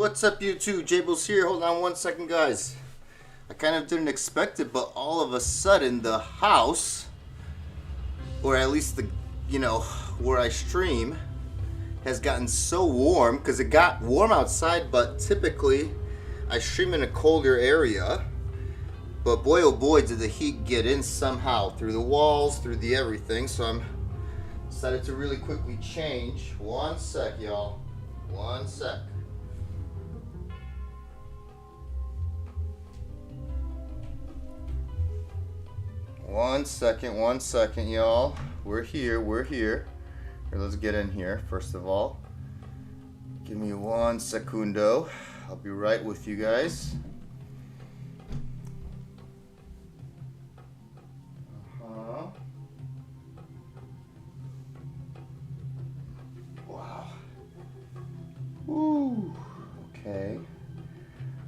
What's up, YouTube? Jables here. Hold on one second, guys. I kind of didn't expect it, but all of a sudden the house, or at least the, where I stream, has gotten so warm because it got warm outside, but typically I stream in a colder area. But boy, oh boy, did the heat get in somehow through the walls, through the everything. So I'm decided to really quickly change. One sec, y'all. One sec. One second, y'all. We're here. Here, let's get in here, first of all. Give me 1 secundo. I'll be right with you guys. Wow. Woo. Okay.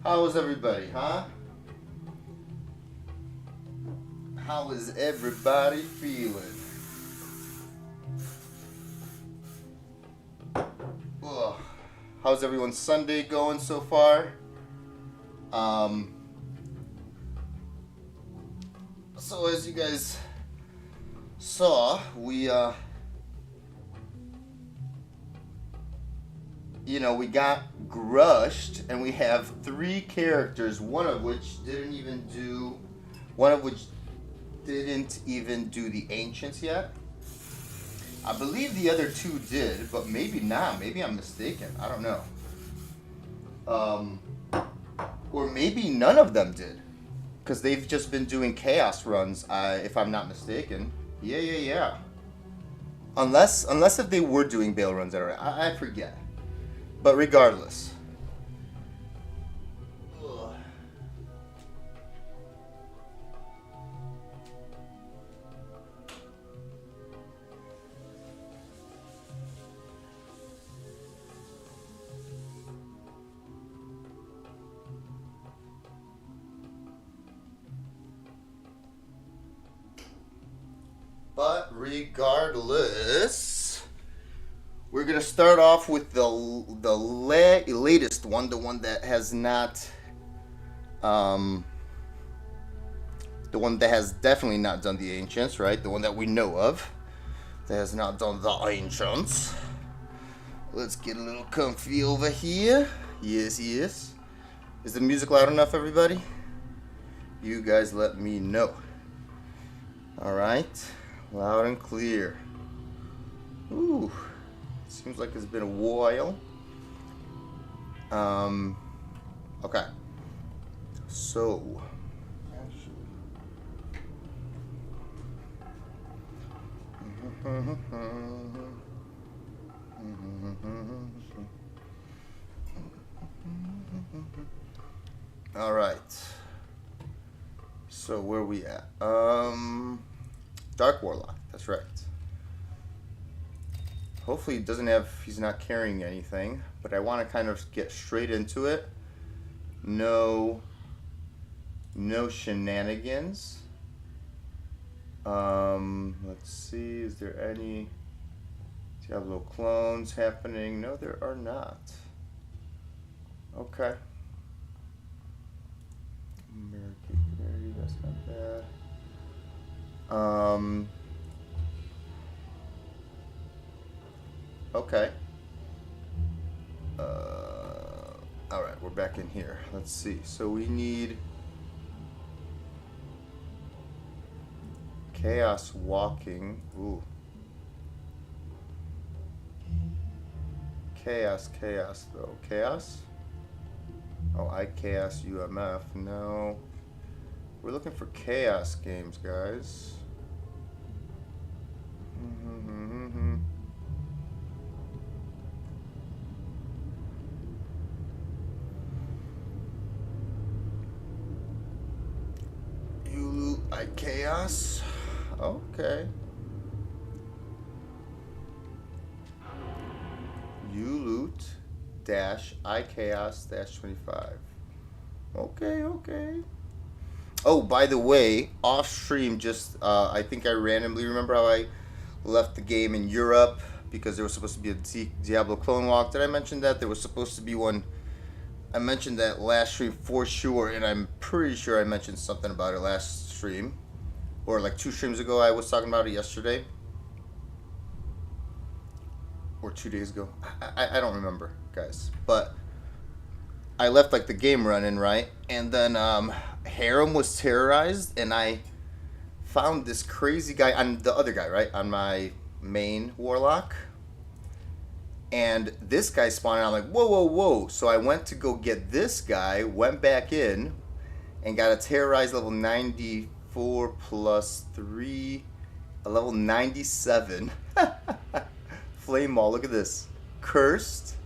How is everybody, huh? How is everybody feeling? Ugh. How's everyone's Sunday going so far? So as you guys saw, we we got grushed, and we have 3 characters, one of which didn't even do the Ancients yet. I believe the other 2 did, but maybe not. Maybe I'm mistaken. I don't know. Or maybe none of them did, because they've just been doing chaos runs, if I'm not mistaken. Yeah. Unless if they were doing bail runs already. I forget. But regardless. But regardless, we're gonna start off with the latest one, the one that has not, the one that has definitely not done the Ancients, right? The one that we know of, that has not done the Ancients. Let's get a little comfy over here. Yes. Is the music loud enough, everybody? You guys let me know. All right. Loud and clear. Ooh, seems like it's been a while. Okay. So, all right. So where we at? Dark Warlock, that's right. Hopefully he's not carrying anything, but I want to kind of get straight into it. No shenanigans. Let's see, is there any Diablo clones happening? No, there are not. Okay. That's not bad. Okay. Alright, we're back in here. Let's see. So we need Chaos Walking. Ooh. Chaos though. Chaos? Oh, Chaos UMF. No. We're looking for chaos games, guys. You loot Chaos? Okay. You loot dash Chaos dash 25. Okay. Oh, by the way, off stream, just I think I randomly remember how I left the game in Europe because there was supposed to be a Diablo clone walk. Did I mention that there was supposed to be one I mentioned that last stream for sure, and I'm pretty sure I mentioned something about it last stream. Or like 2 streams ago, I was talking about it yesterday. Or 2 days ago. I don't remember, guys. But I left like the game running, right? And then Harem was terrorized, and I found this crazy guy on the other guy, right? On my main Warlock. And this guy spawned, and I'm like, whoa, whoa, whoa. So I went to go get this guy, went back in, and got a terrorized level 94 plus 3, a level 97. Flame Maul, look at this. Cursed,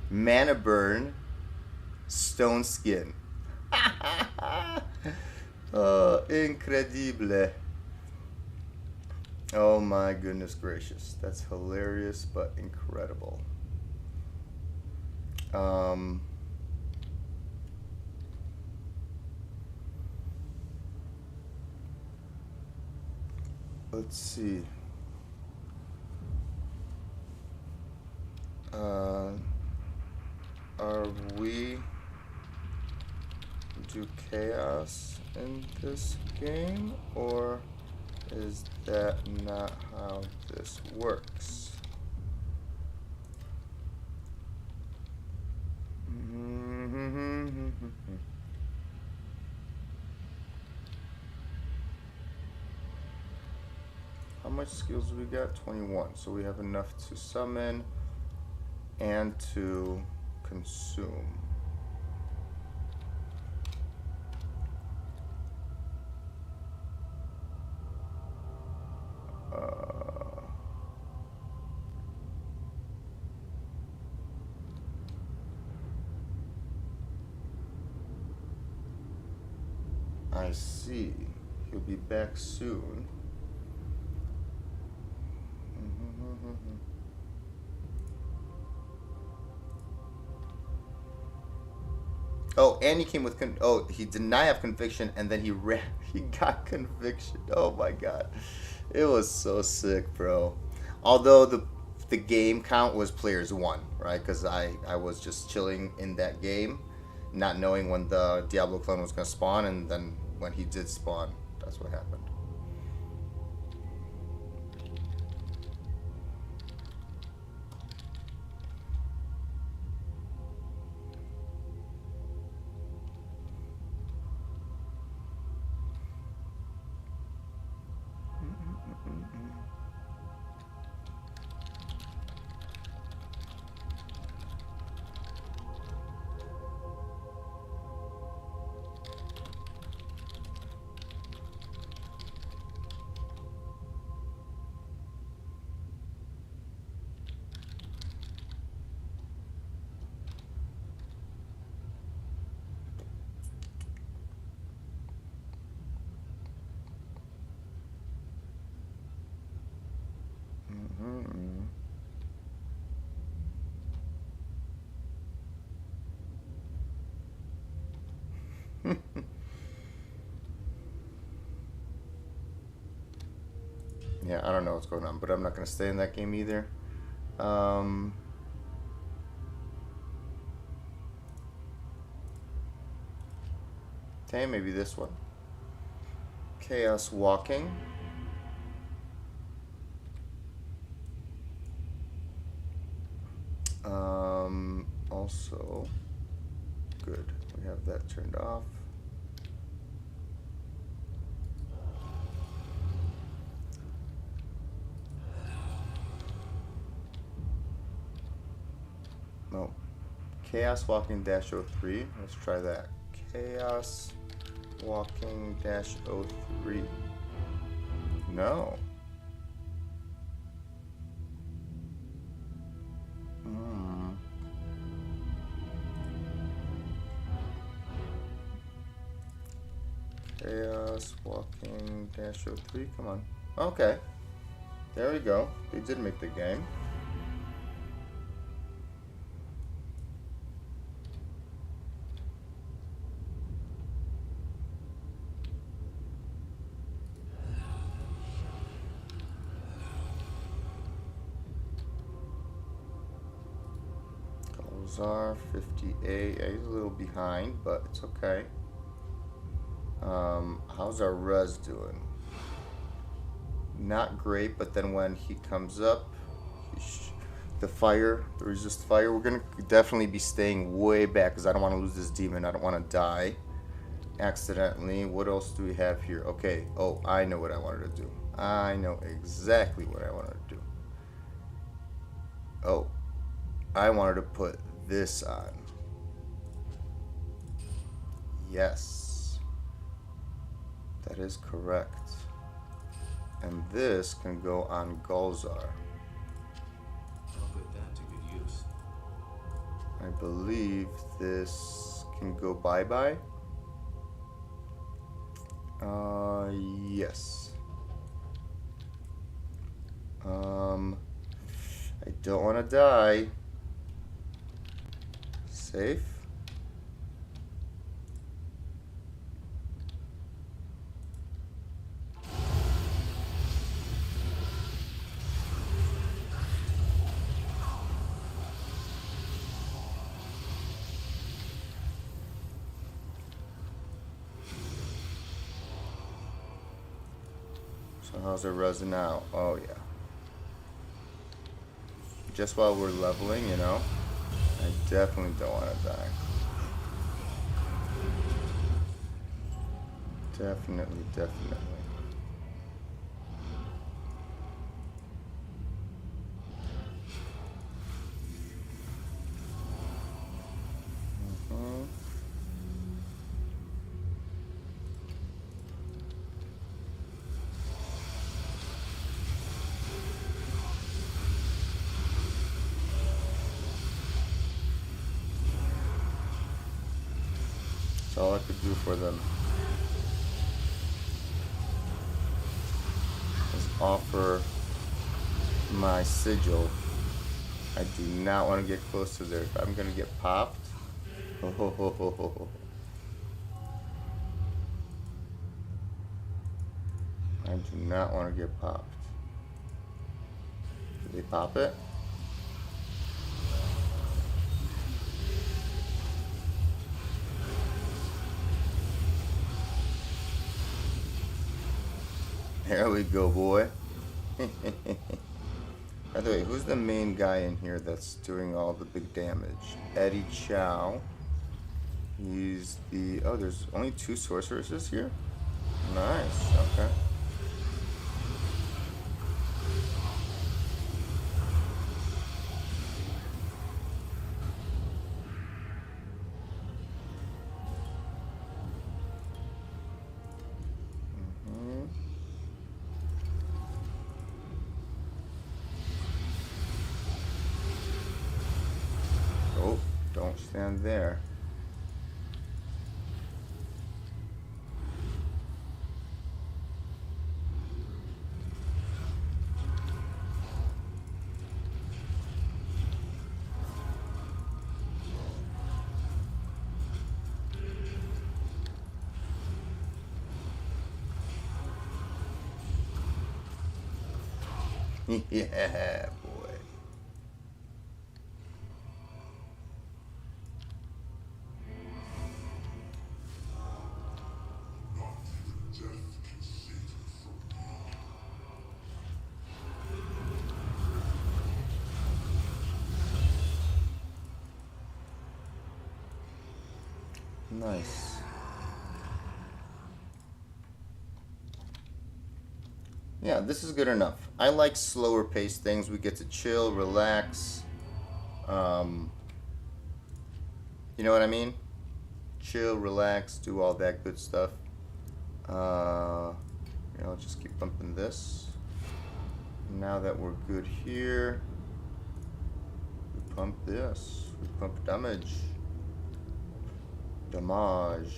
Mana Burn, Stone Skin. Oh, incredible. Oh my goodness gracious. That's hilarious but incredible. Let's see. Are we do chaos in this game, or is that not how this works? How much skills do we got? 21. So we have enough to summon and to consume. I see. He'll be back soon. Oh, and he came with he did not have conviction, and then he got conviction. Oh my god. It was so sick, bro. Although the game count was players 1, right? Because I was just chilling in that game, not knowing when the Diablo clone was going to spawn, and then when he did spawn, that's what happened. Yeah, I don't know what's going on, but I'm not going to stay in that game either. Okay, maybe this one. Chaos Walking. Also, good. We have that turned off. No. Chaos Walking -03. Let's try that. Chaos Walking -03. No. Chaos Walking -03. Come on. Okay. There we go. They did make the game. Zar 50A. Yeah, he's a little behind, but it's okay. How's our res doing? Not great, but then when he comes up, the resist fire, we're gonna definitely be staying way back because I don't want to lose this demon. I don't want to die accidentally. What else do we have here? Okay. Oh, I know what I wanted to do. I know exactly what I wanted to do. Oh, I wanted to put this on. Yes, that is correct. And this can go on Gulzar. I'll put that to good use. I believe this can go bye-bye. Yes. I don't want to die. Safe. So how's it resin out? Oh yeah. Just while we're leveling, you know, I definitely don't want to die. Definitely, definitely. That's all I could do for them. Is offer my sigil. I do not want to get close to there. If I'm gonna get popped. Ho, ho, ho, ho, ho, ho. I do not want to get popped. Did they pop it? There we go, boy. By the way, who's the main guy in here that's doing all the big damage? Eddie Chow. He's the... Oh, there's only 2 sorceresses here? Nice, okay. Don't stand there. Yeah, boy. Nice. Yeah, this is good enough. I like slower paced things. We get to chill, relax. You know what I mean? Chill, relax, do all that good stuff. You know, just keep pumping this. Now that we're good here, we pump this. We pump damage. Damage.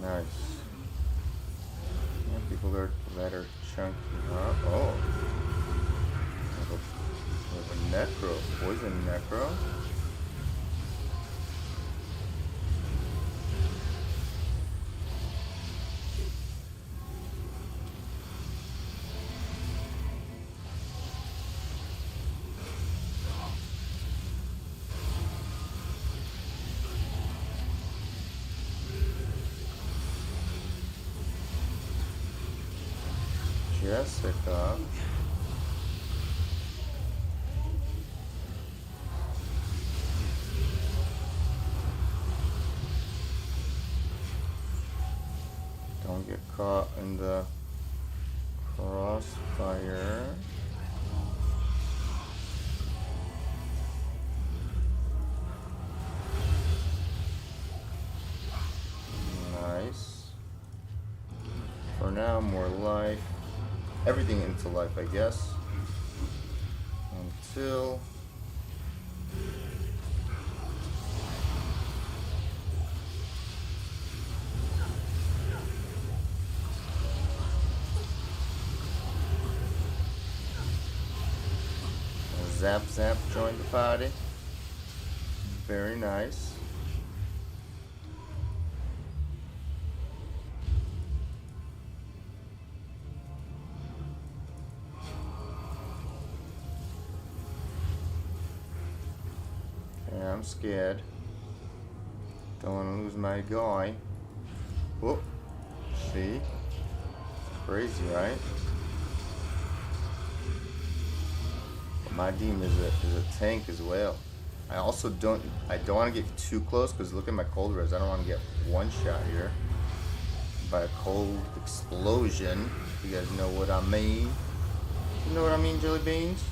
Nice. Yeah, people that are chunky, huh? Oh. We have a necro. Poison necro. Jessica. Don't get caught in the crossfire. Nice. For now, more life. Everything into life, I guess. Until... Zap Zap joined the party. Very nice. Yeah, I'm scared. Don't want to lose my guy. Whoop. See? Crazy, right? My demon is a tank as well. I also don't want to get too close because look at my cold res. I don't want to get one shot here by a cold explosion. You guys know what I mean? You know what I mean, jelly beans?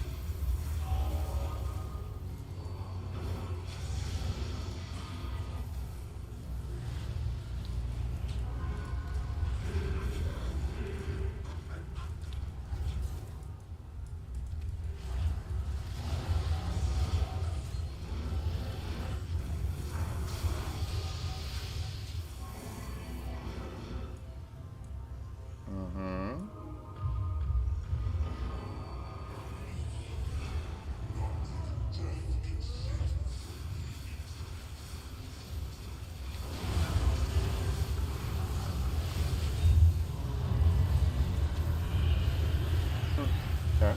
Okay.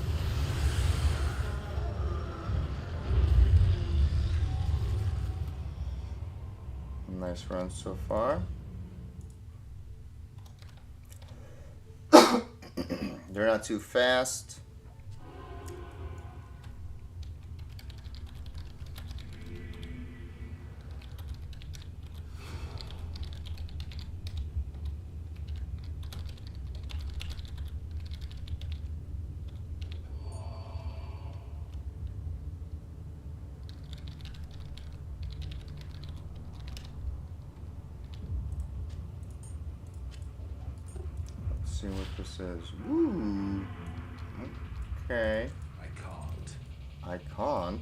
Nice run so far. They're not too fast. See what this is. Woo. Okay. I can't.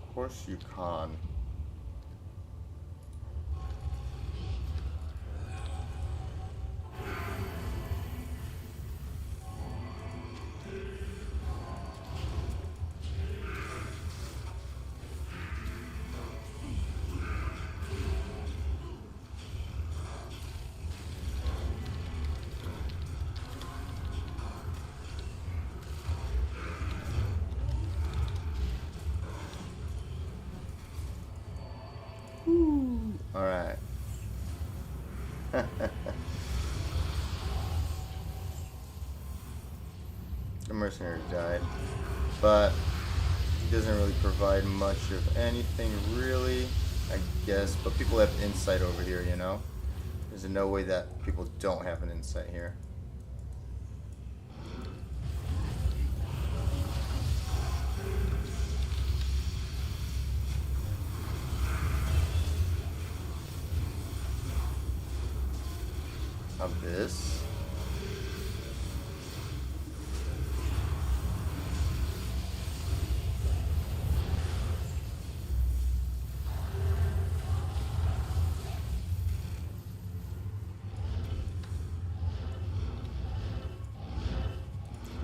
Of course you can. Alright. The mercenary died. But he doesn't really provide much of anything really, I guess. But people have insight over here, you know? There's no way that people don't have an insight here. Abyss.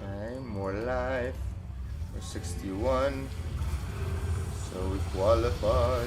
Okay, more life. We're 61. So we qualify.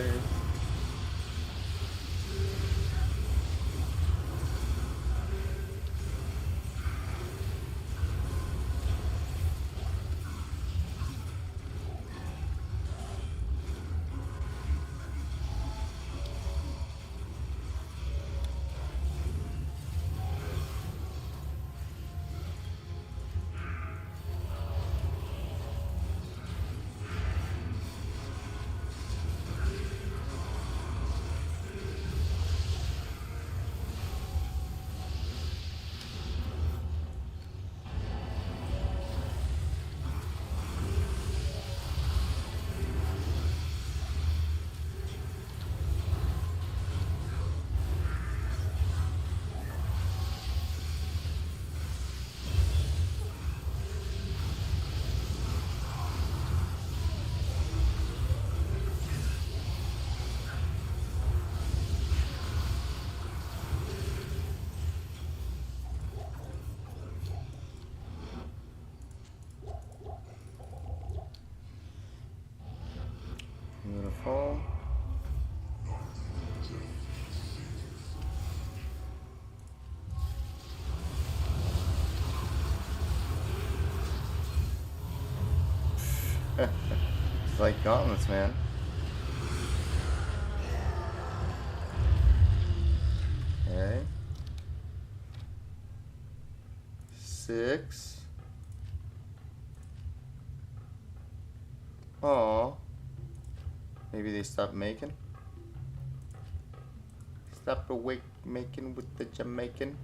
It's like gauntlets, man. Okay. 6. Oh. Maybe they stopped making. Stop awake making with the Jamaican.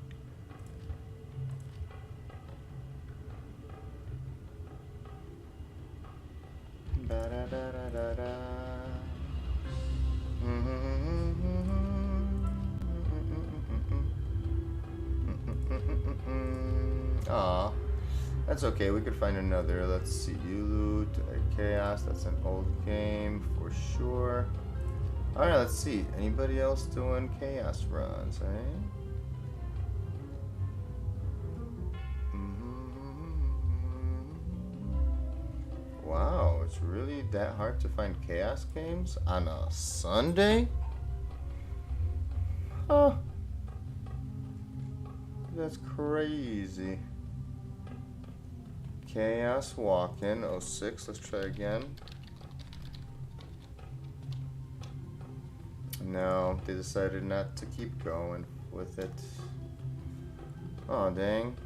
Ba-da-da-da-da-da. Aw, that's okay. We could find another. Let's see. You loot chaos. That's an old game for sure. All right. Let's see. Anybody else doing chaos runs? Eh? Wow, it's really that hard to find chaos games on a Sunday? Huh. That's crazy. Chaos walk-in 06. Let's try again. No, they decided not to keep going with it. Oh, dang.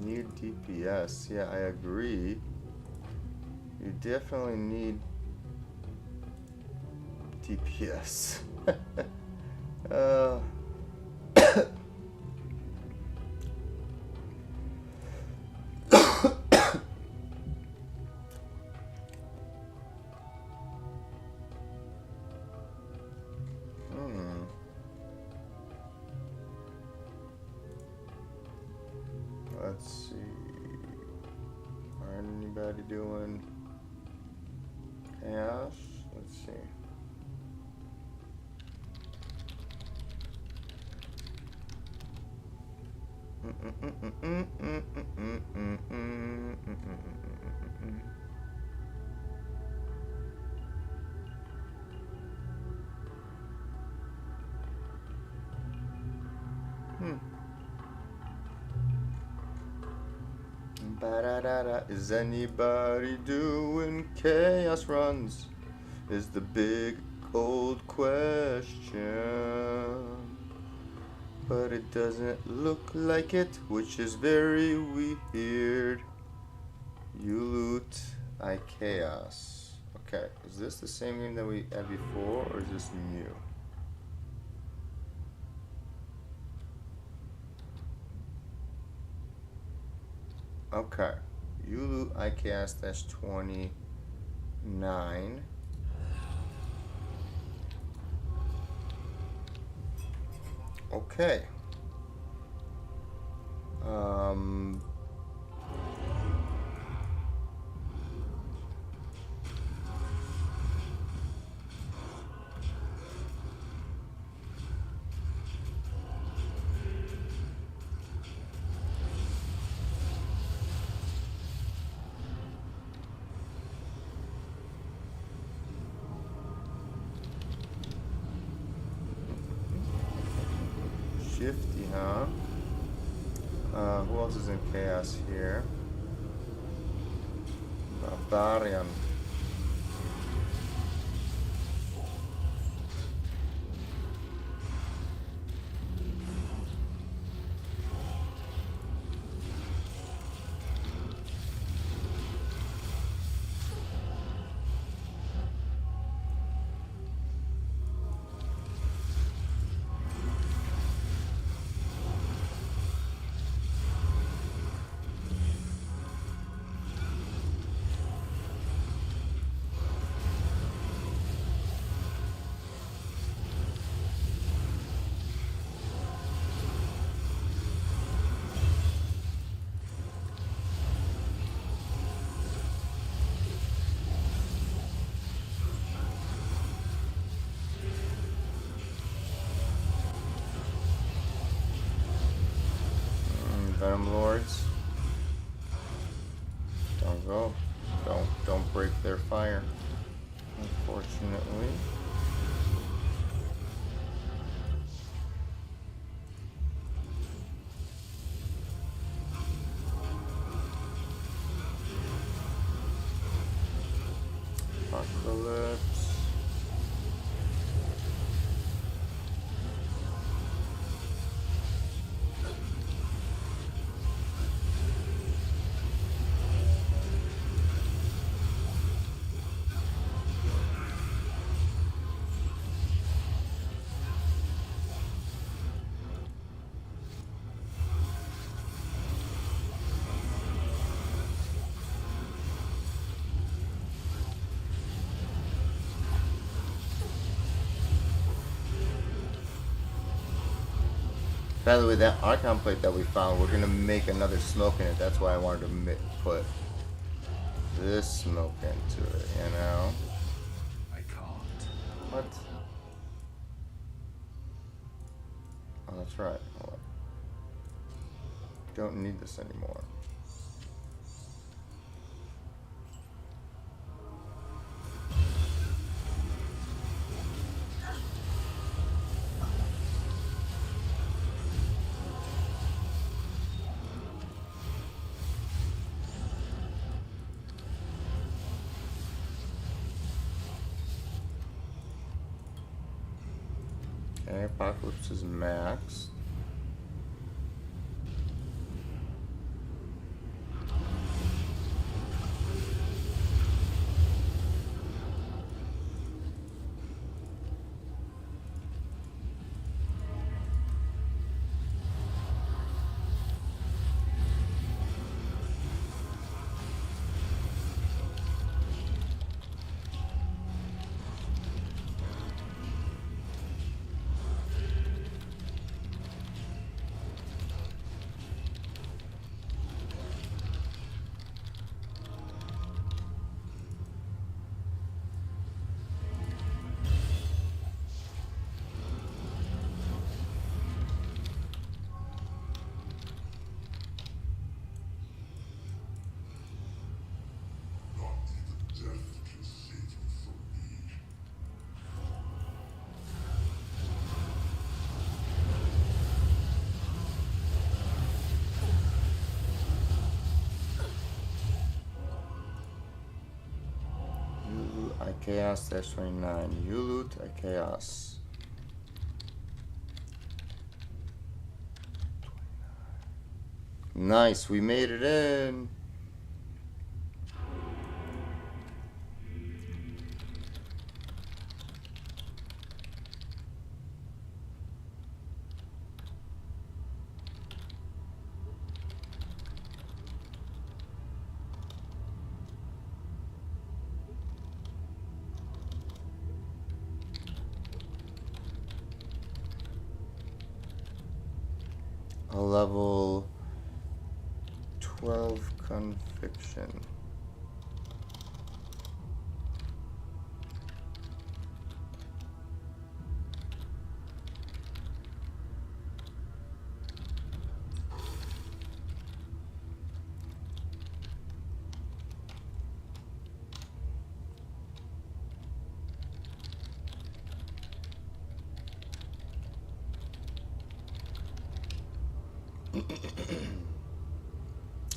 Need DPS. Yeah, I agree. You definitely need DPS. Let's see. Aren't anybody doing chaos? Let's see. Ba-da-da-da. Is anybody doing chaos runs? Is the big old question. But it doesn't look like it, which is very weird. You loot, I chaos. Okay, is this the same game that we had before, or is this new? Okay, you loot, I chaos, that's 29. Okay. Shifty, huh? Who else is in chaos here? Barbarian. Well, don't break their fire. Unfortunately. Apocalypse. By the way, that icon plate that we found, we're gonna make another smoke in it. That's why I wanted to put this smoke into it, you know? I can't. What? Oh, that's right. Hold on. Don't need this anymore. Okay, Apocalypse is maxed. Chaos -29. You loot a chaos. Nice, we made it in. A level 12 conviction.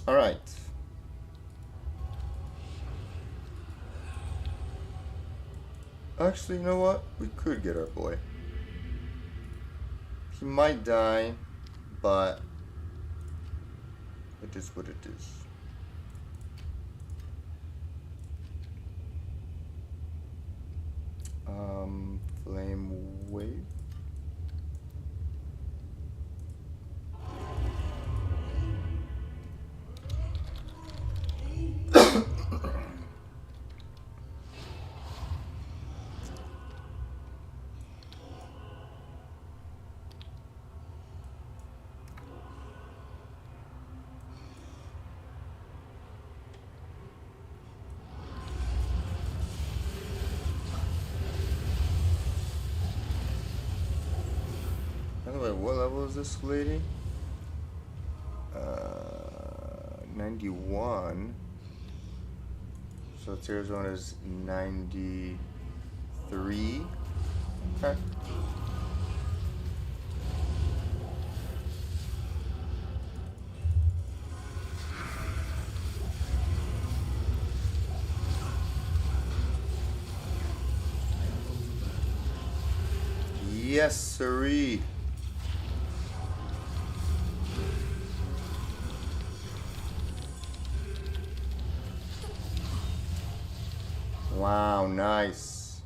All right. Actually, you know what? We could get our boy. He might die, but it is what it is. Flame wave. By the way, what level is this lady? 91. So tier zone is 93. Okay. Yes, sirree. Wow, nice.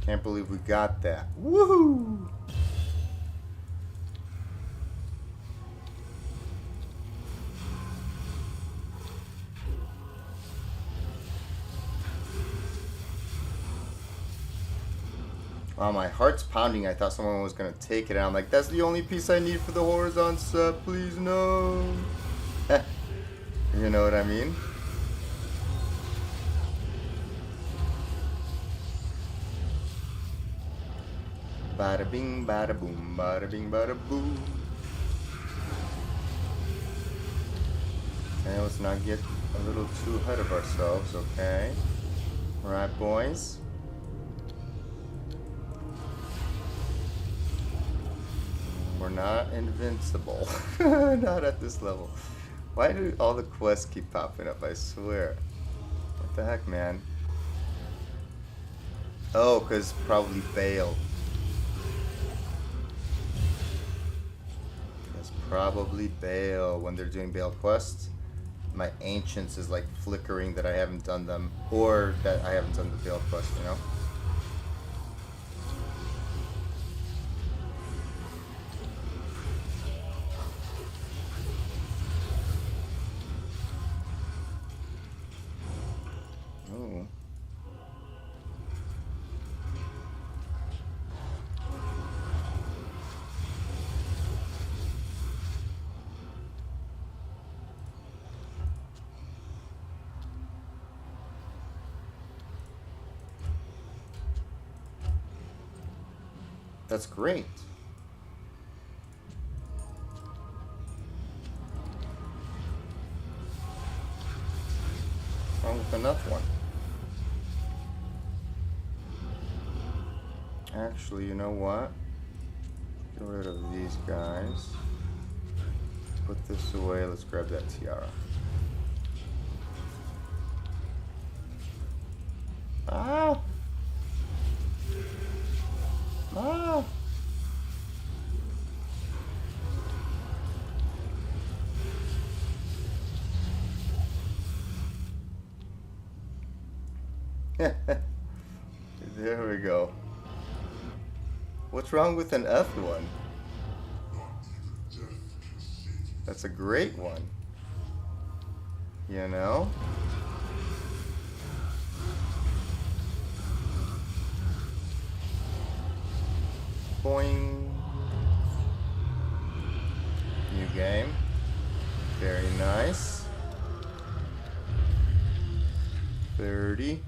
Can't believe we got that. Woohoo! Wow, my heart's pounding. I thought someone was gonna take it. And I'm like, that's the only piece I need for the Horizon set. Please, no. You know what I mean? Bada bing, bada boom, bada bing, bada boom. Okay, let's not get a little too ahead of ourselves, okay? Alright, boys. We're not invincible. Not at this level. Why do all the quests keep popping up? I swear. What the heck, man? Oh, because probably Bale. It's probably Bale when they're doing Bale quests. My Ancients is like flickering that I haven't done them, or that I haven't done the Bale quest, you know? Oh. That's great. What's wrong with enough one? Actually, you know what? Get rid of these guys. Put this away. Let's grab that tiara. Ah! Ah! There we go. What's wrong with an F one? That's a great one. You know? Boing. New game. Very nice. 30.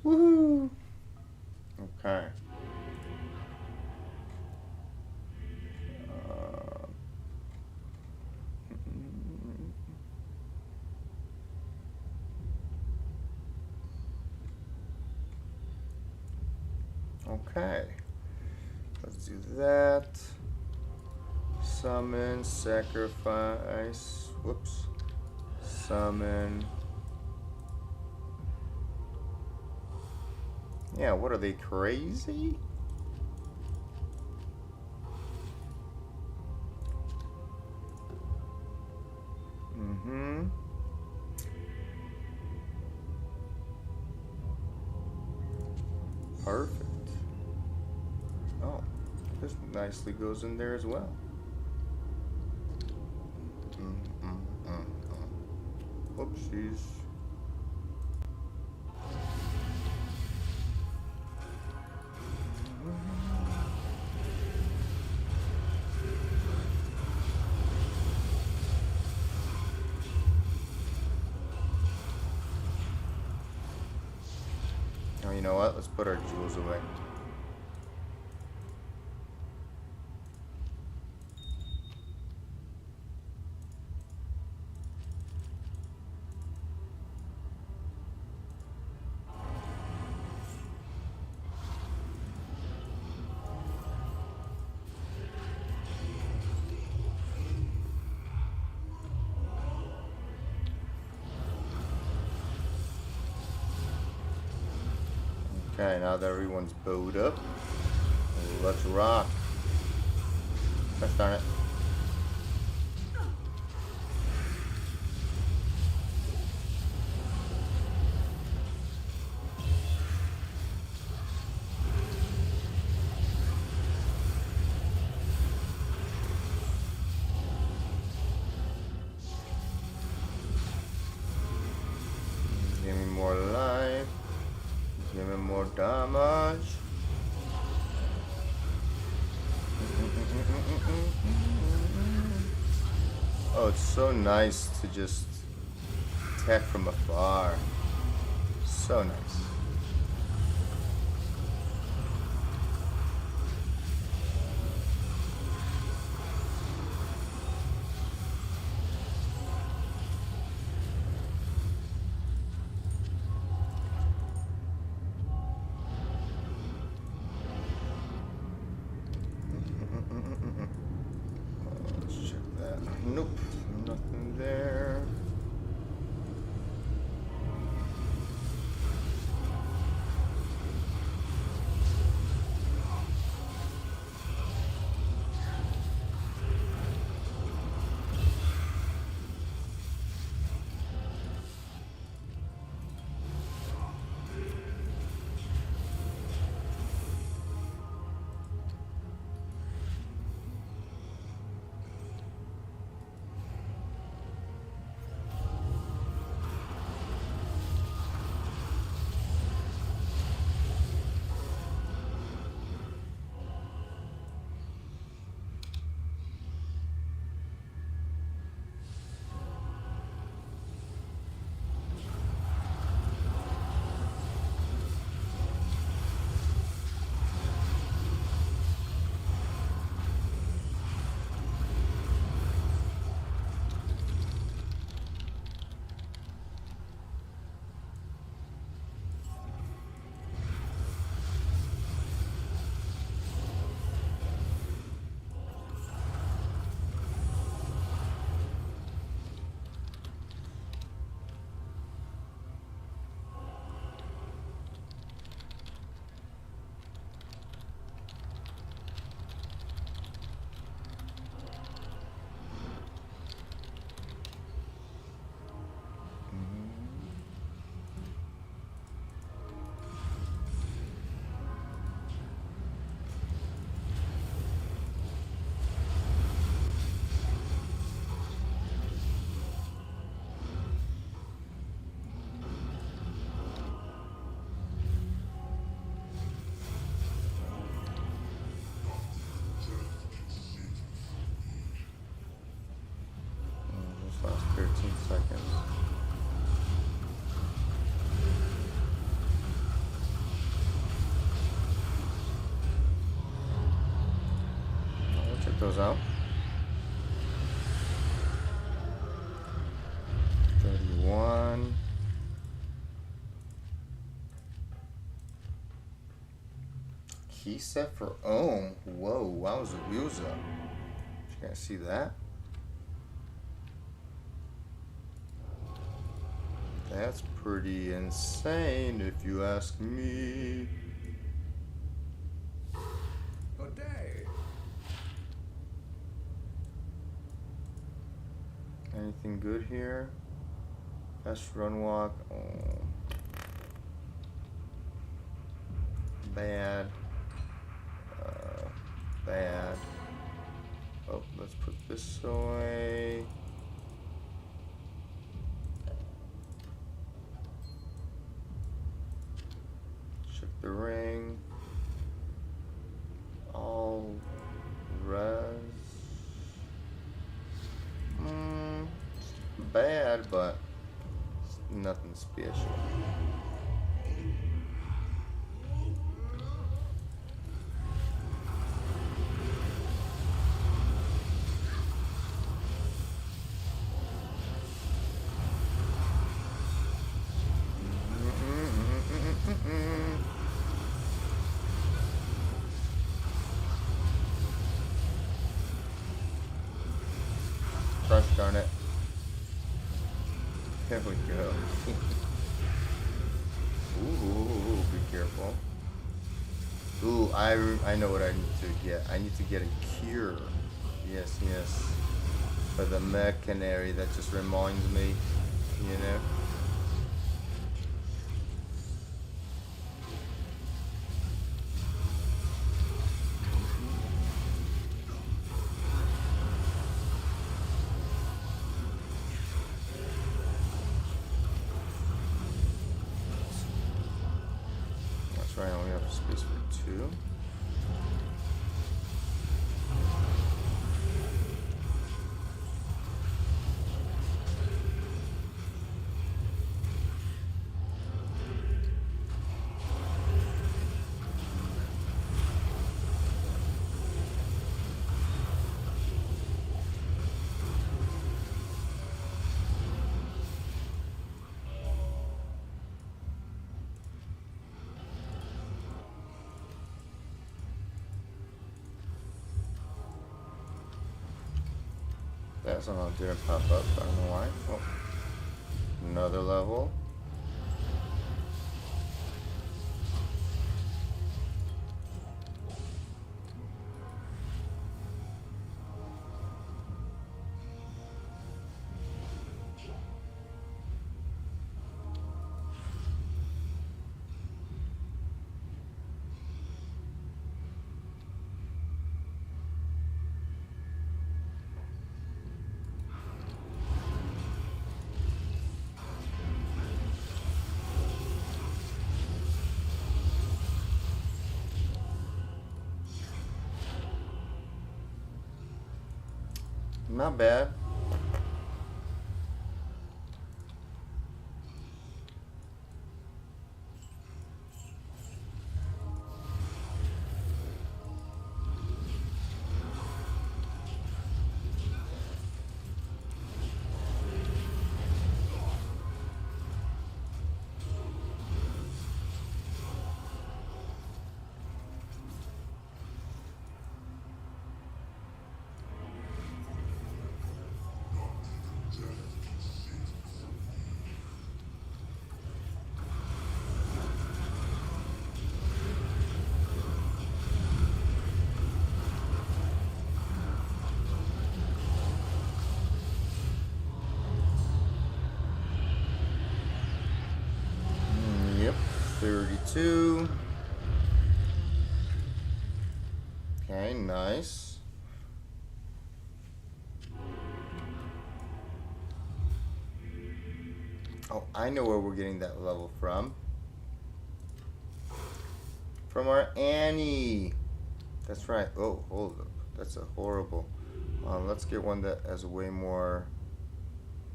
Woohoo! Okay. Okay. Let's do that. Summon, sacrifice. Whoops. Summon. Yeah, what are they, crazy? Mm-hmm. Perfect. Oh, this nicely goes in there as well. Whoopsies. Oh, you know what? Let's put our jewels away. Okay, now that everyone's bowed up, let's rock. Gosh darn it. Give me more life. Give me more damage. Oh, it's so nice to just attack from afar. So nice. Let's check that. Nope, nothing there. Last 13 seconds. I'll check those out. 31. Key set for Ohm. Whoa, wowza wowza. You guys see that? That's pretty insane if you ask me. Good day. Anything good here? Fast run walk. Oh. Bad. Bad. Oh, let's put this away. Check the ring. All res. Bad, but nothing special. Gosh darn it. There we go. Ooh, be careful. Ooh, I know what I need to get. I need to get a cure. Yes, yes. For the mech canary, that just reminds me, you know. That's right, I only have space for 2. That somehow didn't pop up. I don't know why. Oh. Another level. Not bad. Yep, 32. Okay, nice. Oh, I know where we're getting that level from. From our Annie. That's right. Oh, hold up. That's a horrible. Let's get one that has way more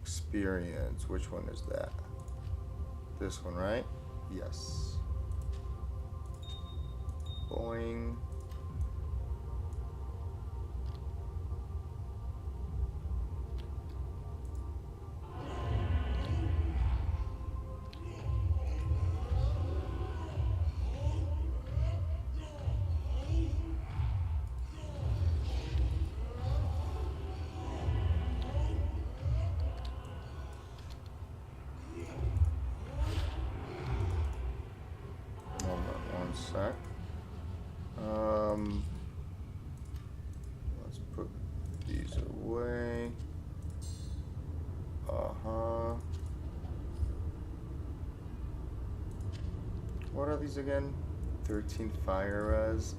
experience. Which one is that? This one, right? Yes. Boing. Sec. Let's put these away. What are these again? 13 fire res.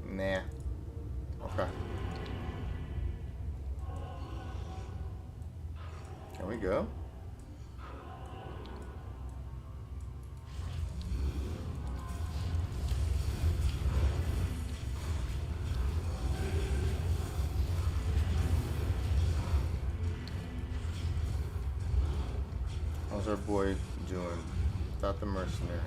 Nah. Okay. Can we go? How's our boy doing? Without the mercenary.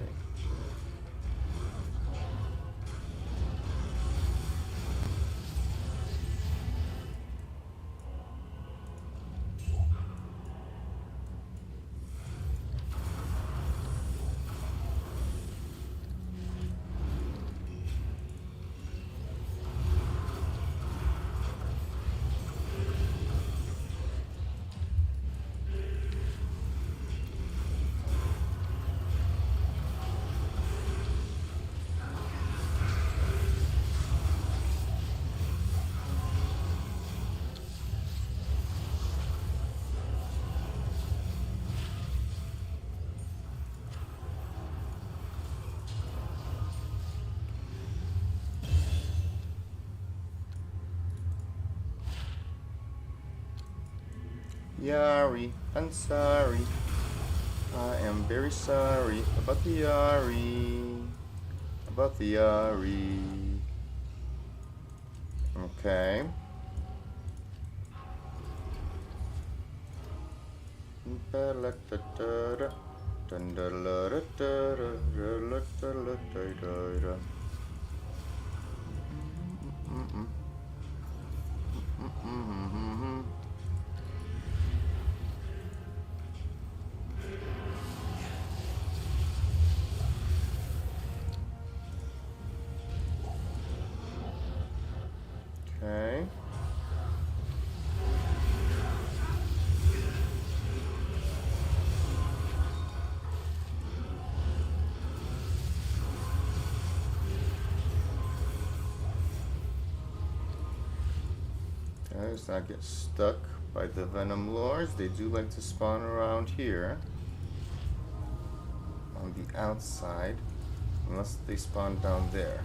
Yari, I'm sorry. I am very sorry about the Yari. About the Yari. Okay. Okay. Let's not get stuck by the Venom Lords. They do like to spawn around here on the outside, unless they spawn down there.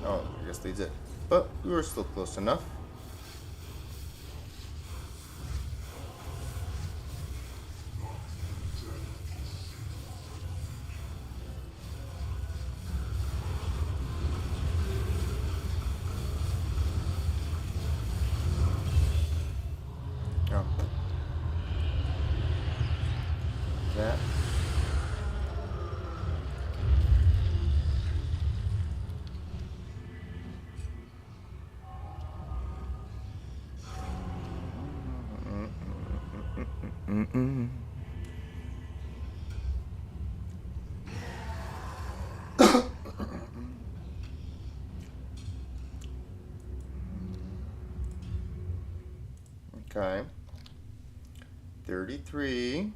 Oh, I guess they did. But we were still close enough. Oh. That. Okay. 33.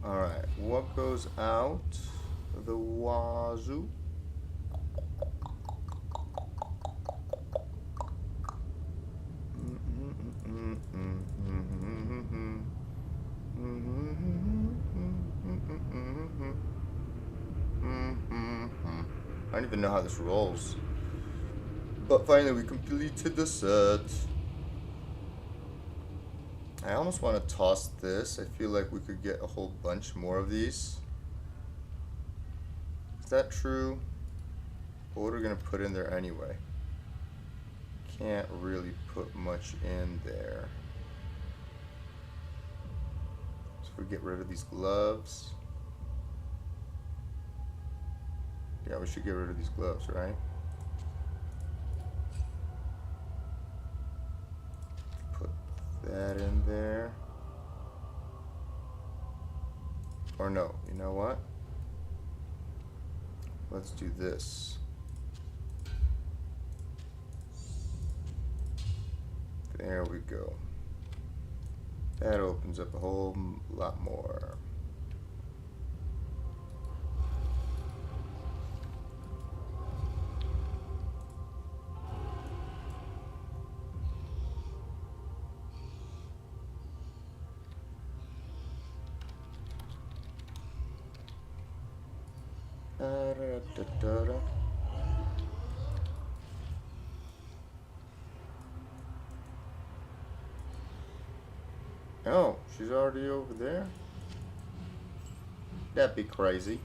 All right, what goes out the wazoo? I don't even know how this rolls. But finally we completed the set. I almost want to toss this. I feel like we could get a whole bunch more of these. Is that true? But what are we going to put in there anyway? Can't really put much in there. So if we get rid of these gloves. Yeah, we should get rid of these gloves, right? Put that in there. Or no, you know what? Let's do this. There we go. That opens up a whole lot more. Oh, she's already over there? That'd be crazy.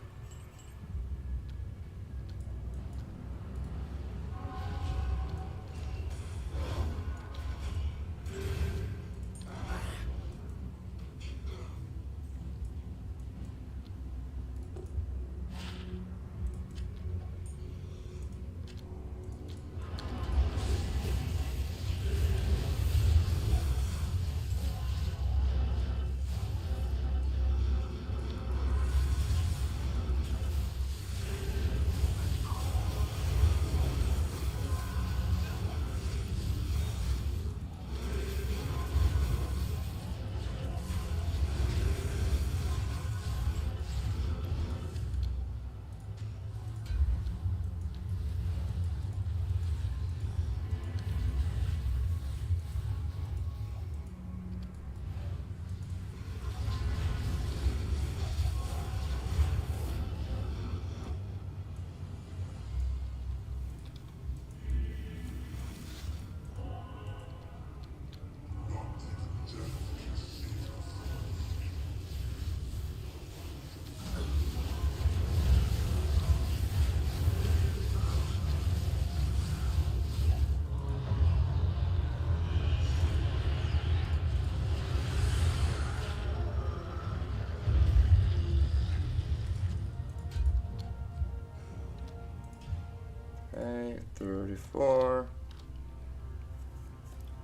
34.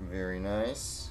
Very nice.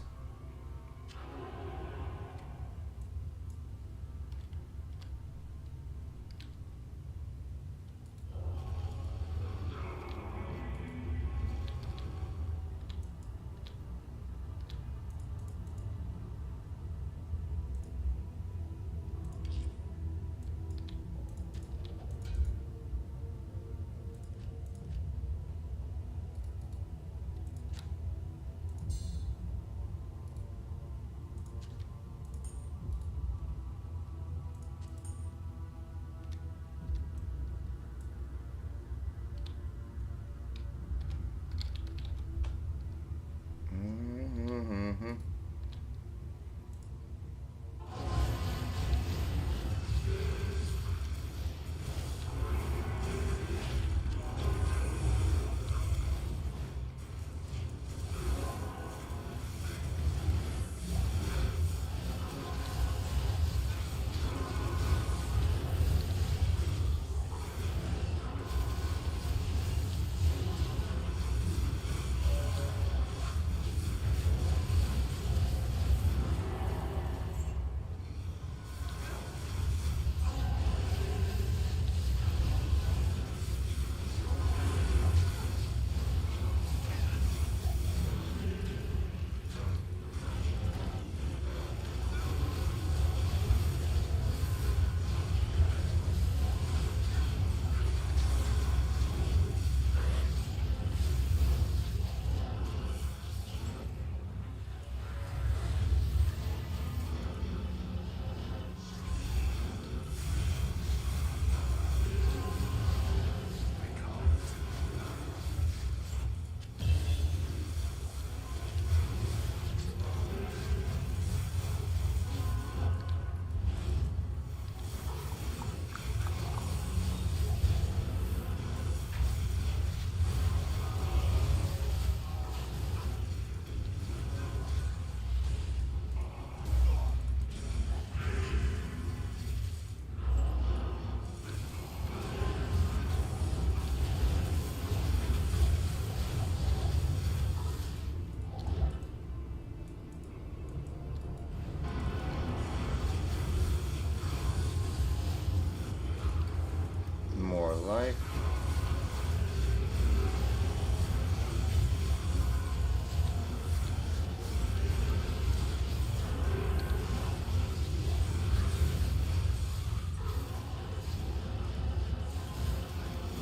More life.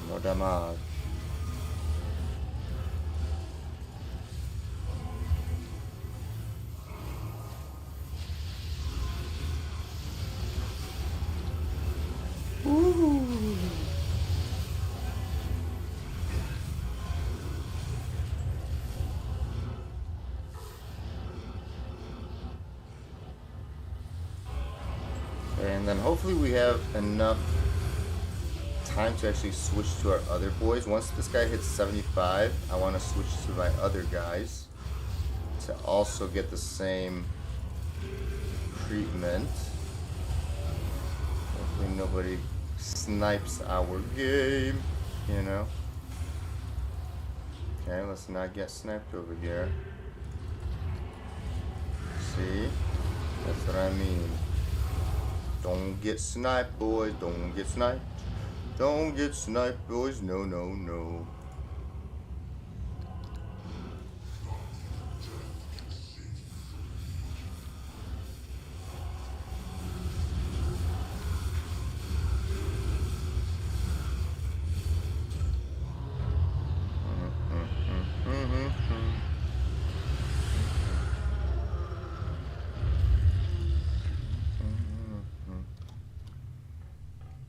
No damage. And then hopefully we have enough time to actually switch to our other boys. Once this guy hits 75, I want to switch to my other guys to also get the same treatment. Hopefully nobody snipes our game, you know. Okay, let's not get sniped over here. See? That's what I mean. Don't get sniped, boys. Don't get sniped. Don't get sniped, boys. No, no, no.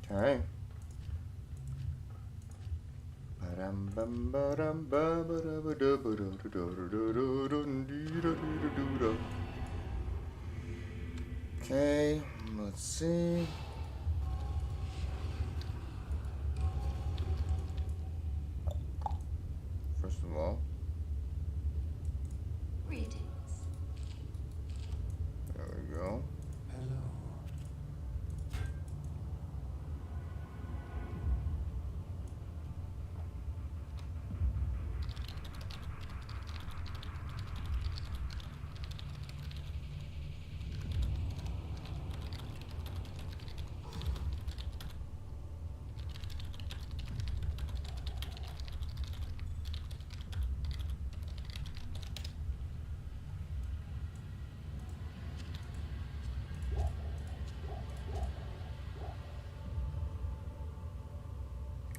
Okay. Okay, let's see. First of all, Greetings. there we go. Hello.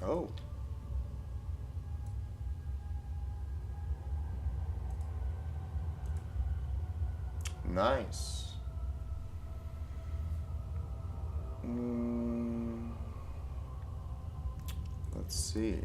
Oh. Nice. Let's see.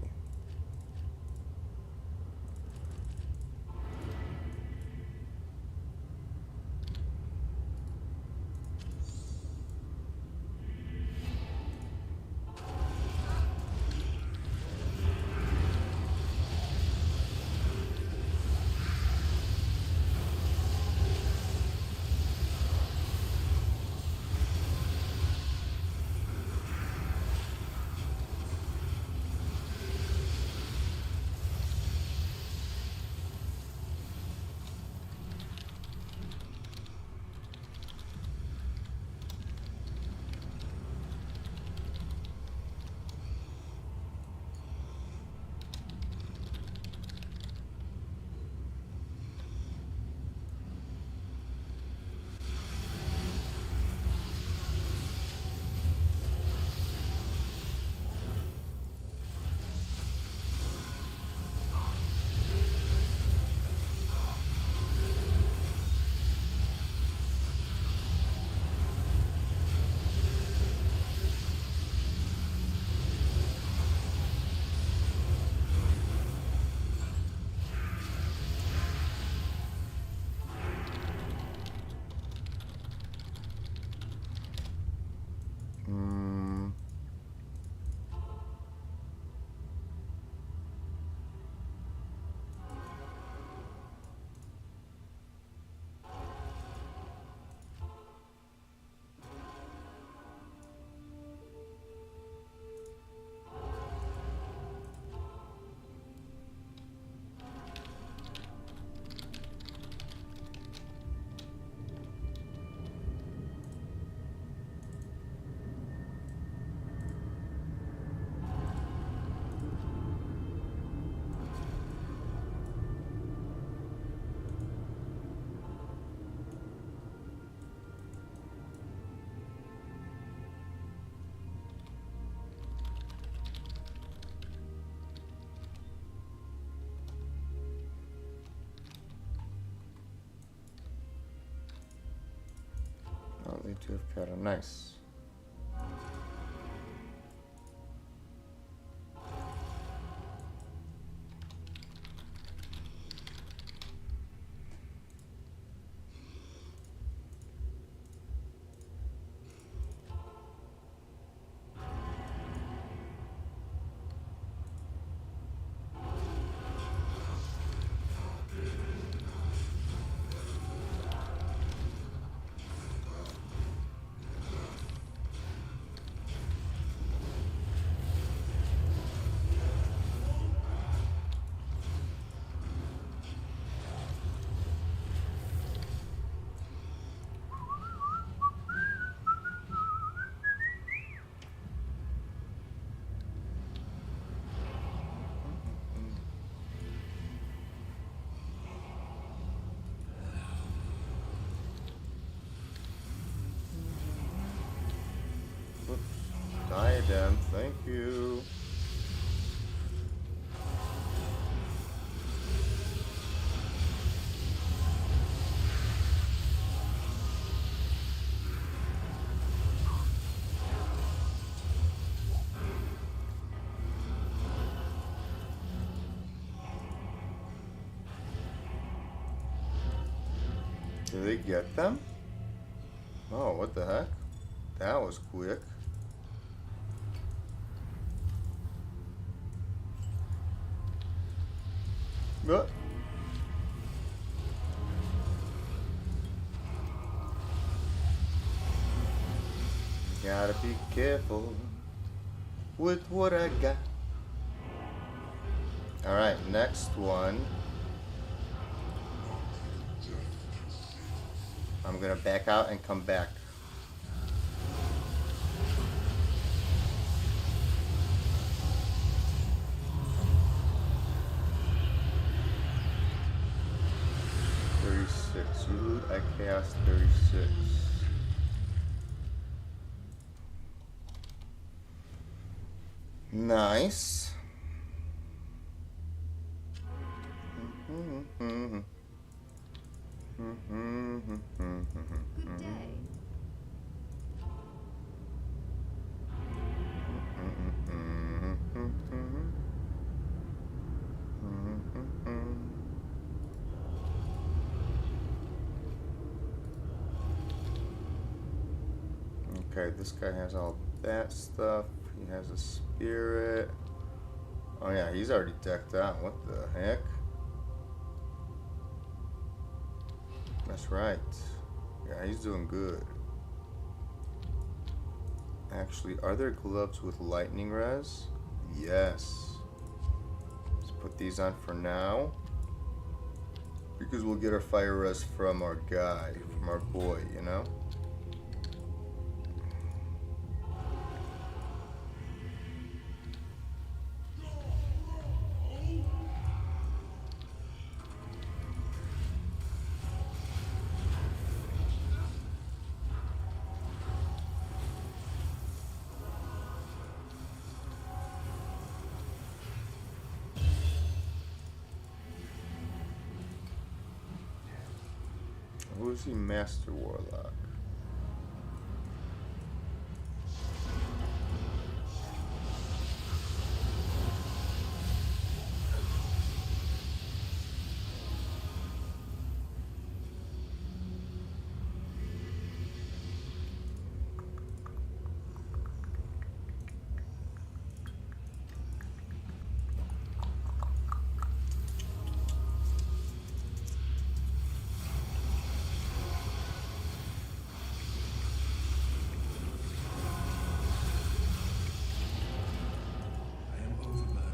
Only two of Kata. Nice. Diadem, thank you. Did they get them? Oh, what the heck? That was quick. What? Gotta be careful with what I got. Alright, next one. I'm gonna back out and come back. You loot, I cast 36. Nice. Good day. Okay, this guy has all that stuff. He has a spirit. Oh yeah, he's already decked out. What the heck? That's right. Yeah, he's doing good. Actually, are there gloves with lightning res? Yes. Let's put these on for now. Because we'll get our fire res from our guy, from our boy, you know? Who is he? Master Warlock. I am overburdened.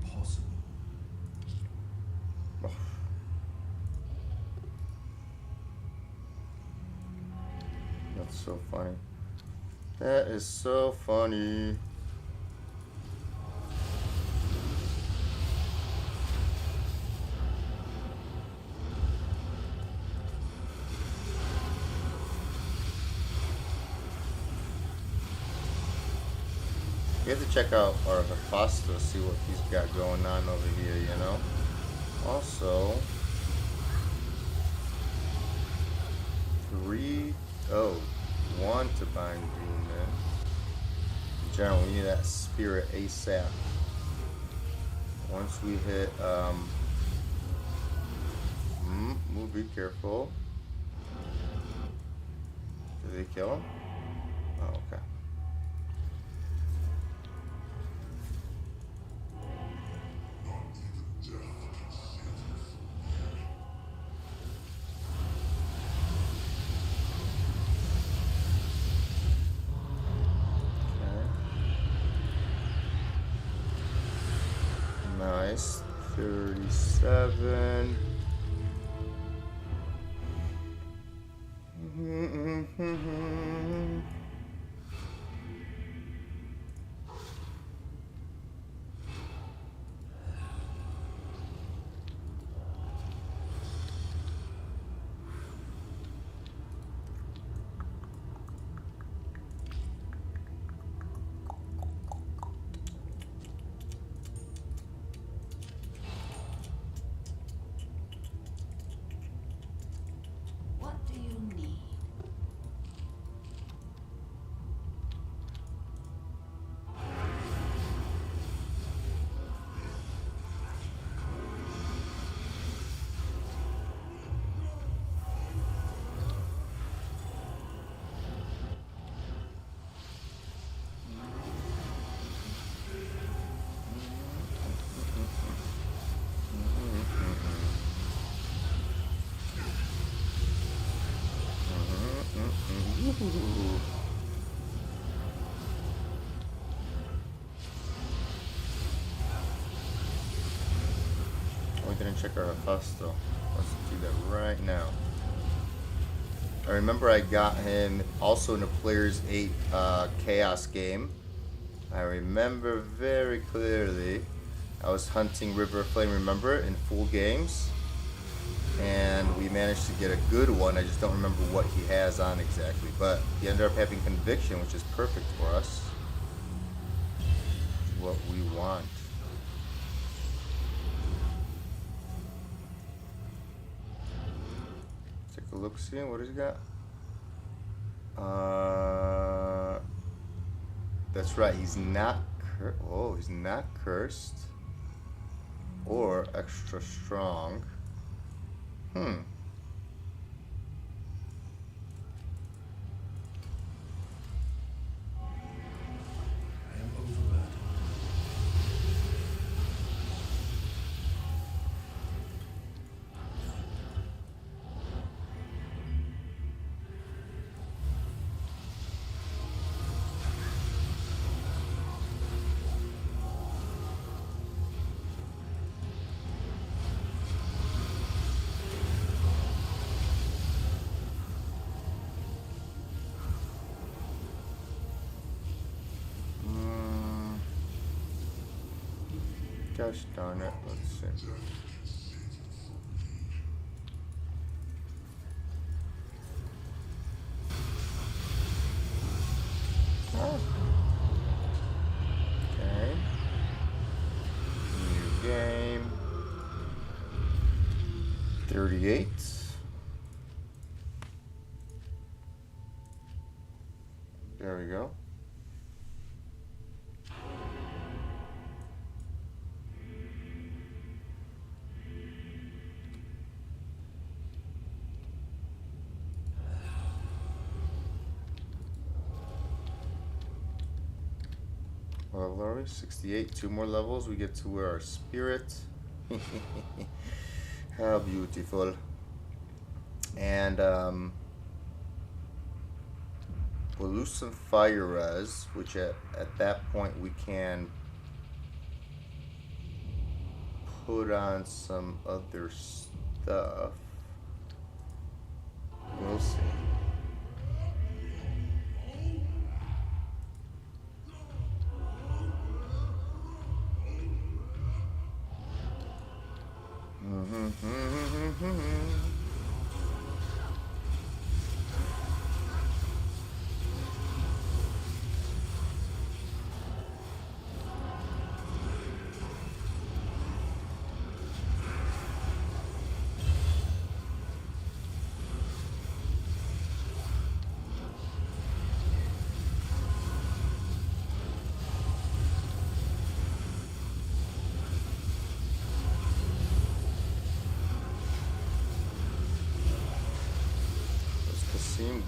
Impossible. That's so funny. That is so funny. We have to check out our Hephaestus, see what he's got going on over here, you know? Also, one to bind demon. In general, we need that spirit ASAP. Once we hit, we'll be careful. Did they kill him? Oh, okay. Nice. 37. What do you need? We didn't check our Hephaestus. Let's do that right now. I remember I got him also in a Players 8 Chaos game. I remember very clearly. I was hunting River Flame, remember? In full games. and we managed to get a good one. I just don't remember what he has on exactly, but he ended up having conviction, which is perfect for us. What we want. Take a look, see what has he got. That's right. He's not. He's not cursed or extra strong. Hmm. I am overburdened. Gosh darn it. Let's see. Oh. Okay. New game. 38. There we go. What level are we? 68. 2 more levels. We get to wear our spirit. How beautiful. And we'll lose some fire res, which at that point we can put on some other stuff. We'll see.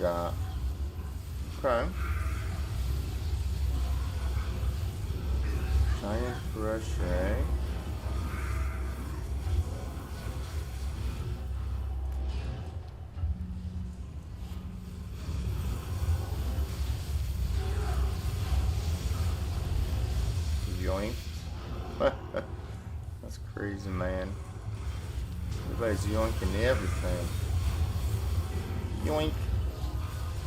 Got okay. Giant crochet. Yoink. That's crazy, man. Everybody's yoinking everything. Yoink.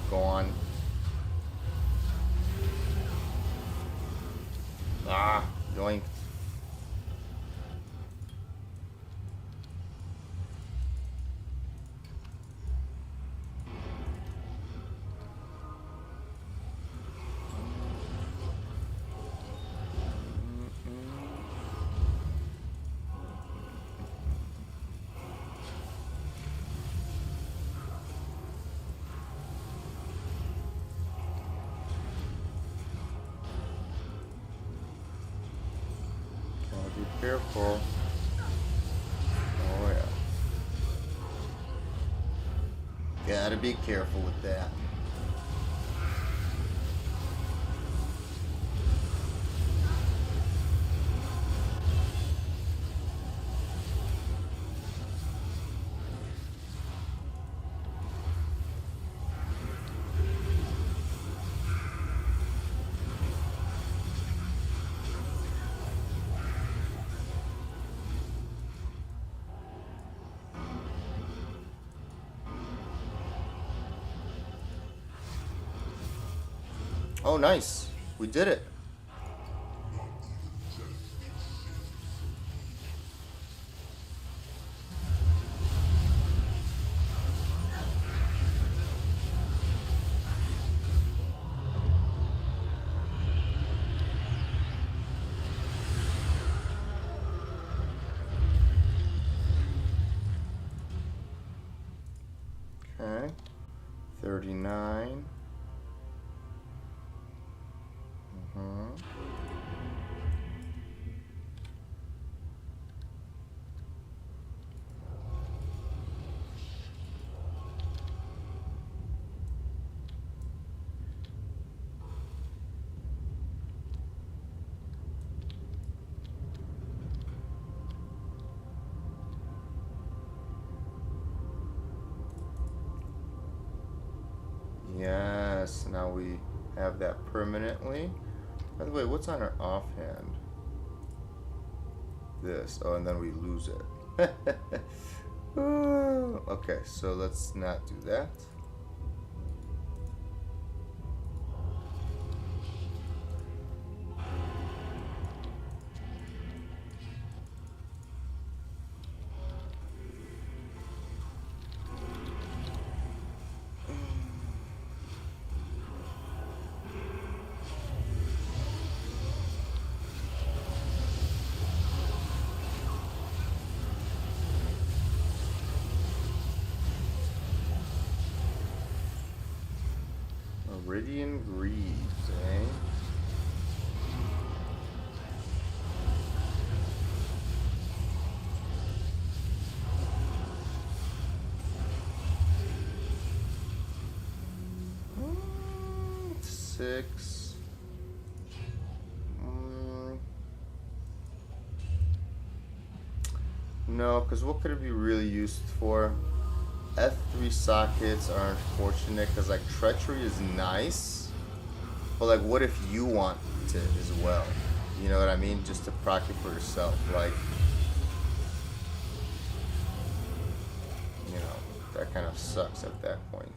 Gone. Ah, yoink. Be careful. Oh yeah. Gotta be careful with that. Oh, nice. We did it. 39. Yes, now we have that permanently. By the way, what's on our offhand? This. Oh, and then we lose it. Okay, so let's not do that. Meridian Greaves, eh? Six. No, because what could it be really used for? F3 sockets are unfortunate because like treachery is nice, but like what if you want to as well? You know what I mean? Just to proc it for yourself, like, you know, that kind of sucks at that point.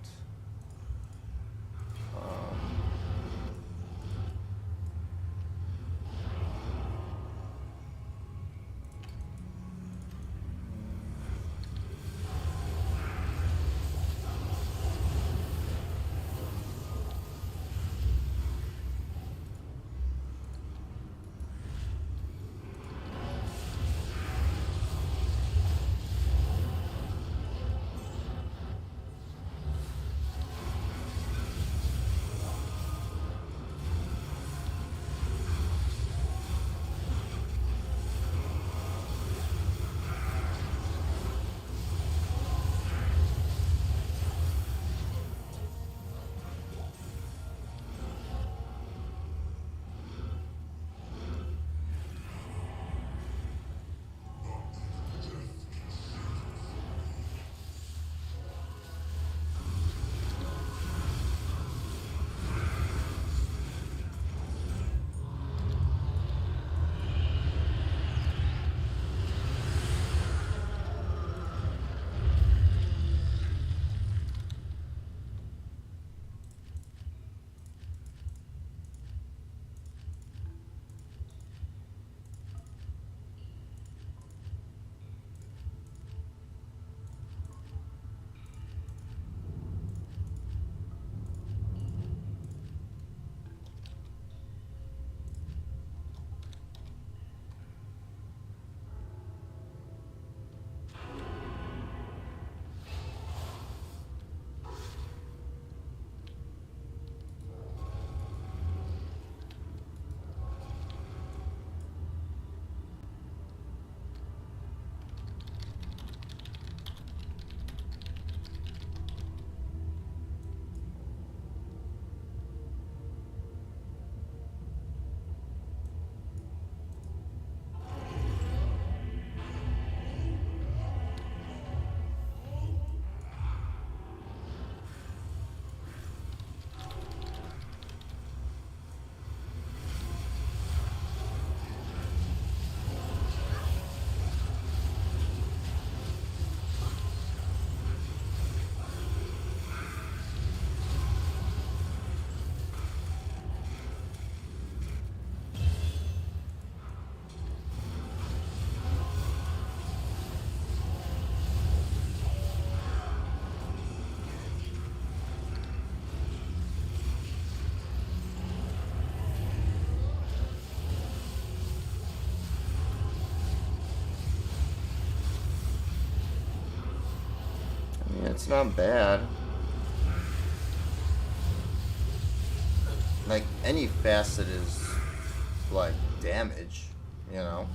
It's not bad. Like, any facet is, like, damage, you know?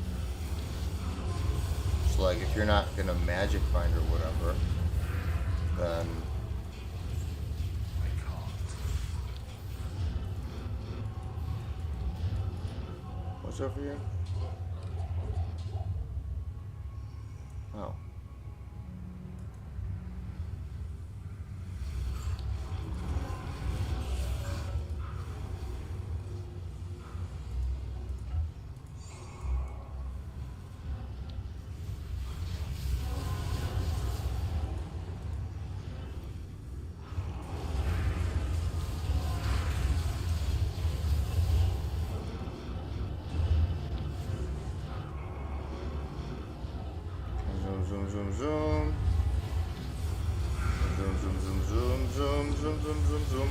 It's like, if you're not gonna magic find or whatever, then... I can't. What's over here? Oh. Zoom, zoom, zoom. Zoom, zoom, zoom, zoom, zoom, zoom, zoom, zoom, zoom.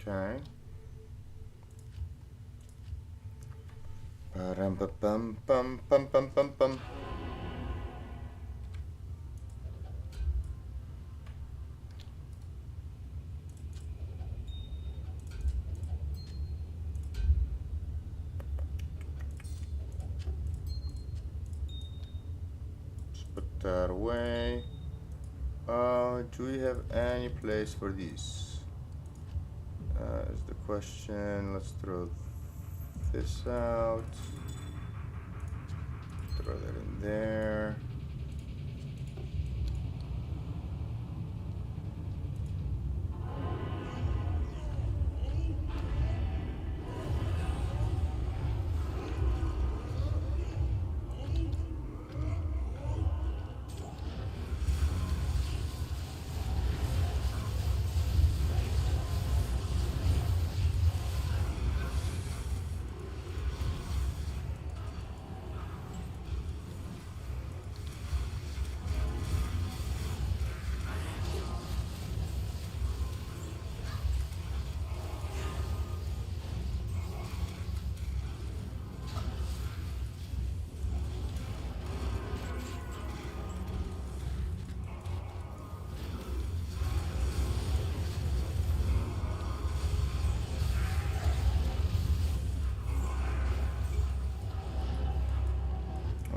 Okay. Ba-dum-ba-bum-bum-bum-bum-bum. Let's put that away. Do we have any place for these? Is the question. Let's throw this out. Throw that in there.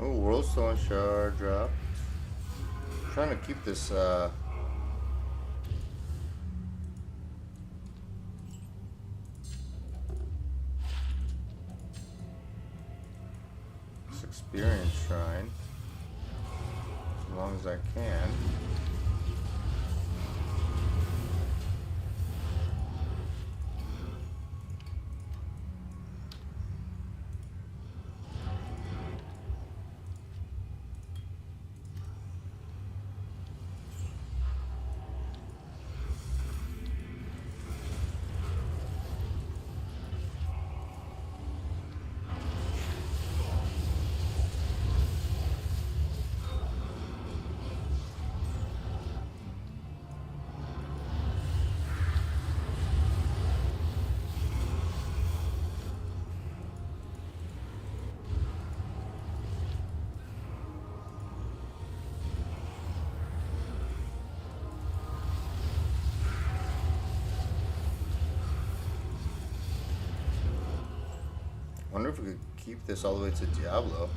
Oh, World Stone Shard dropped. Trying to keep this this experience shrine as long as I can. Wonder if we could keep this all the way to Diablo.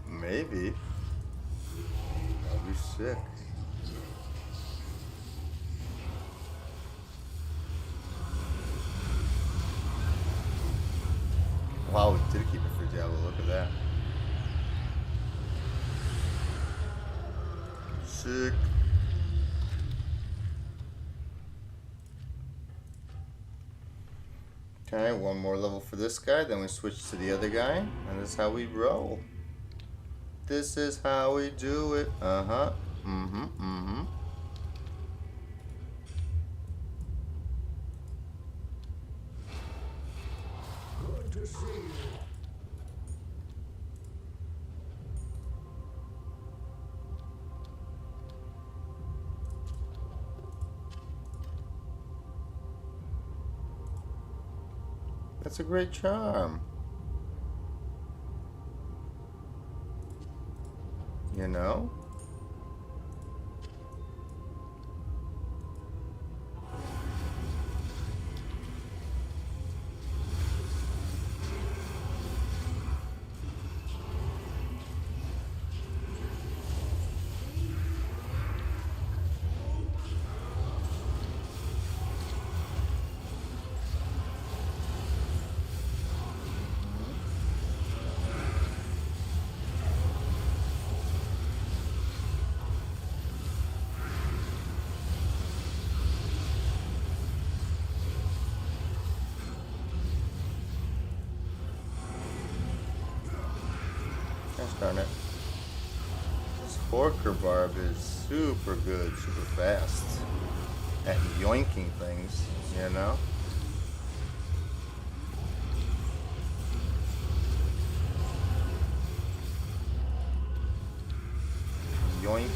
Maybe. That'd be sick. Wow, we did keep it for Diablo. Look at that. Sick. Okay, one more level for this guy, then we switch to the other guy, and that's how we roll. This is how we do it. Uh-huh. Good to see you. That's a great charm. You know? Gosh darn it. This Horker Barb is super good, super fast at yoinking things, you know? Yoink.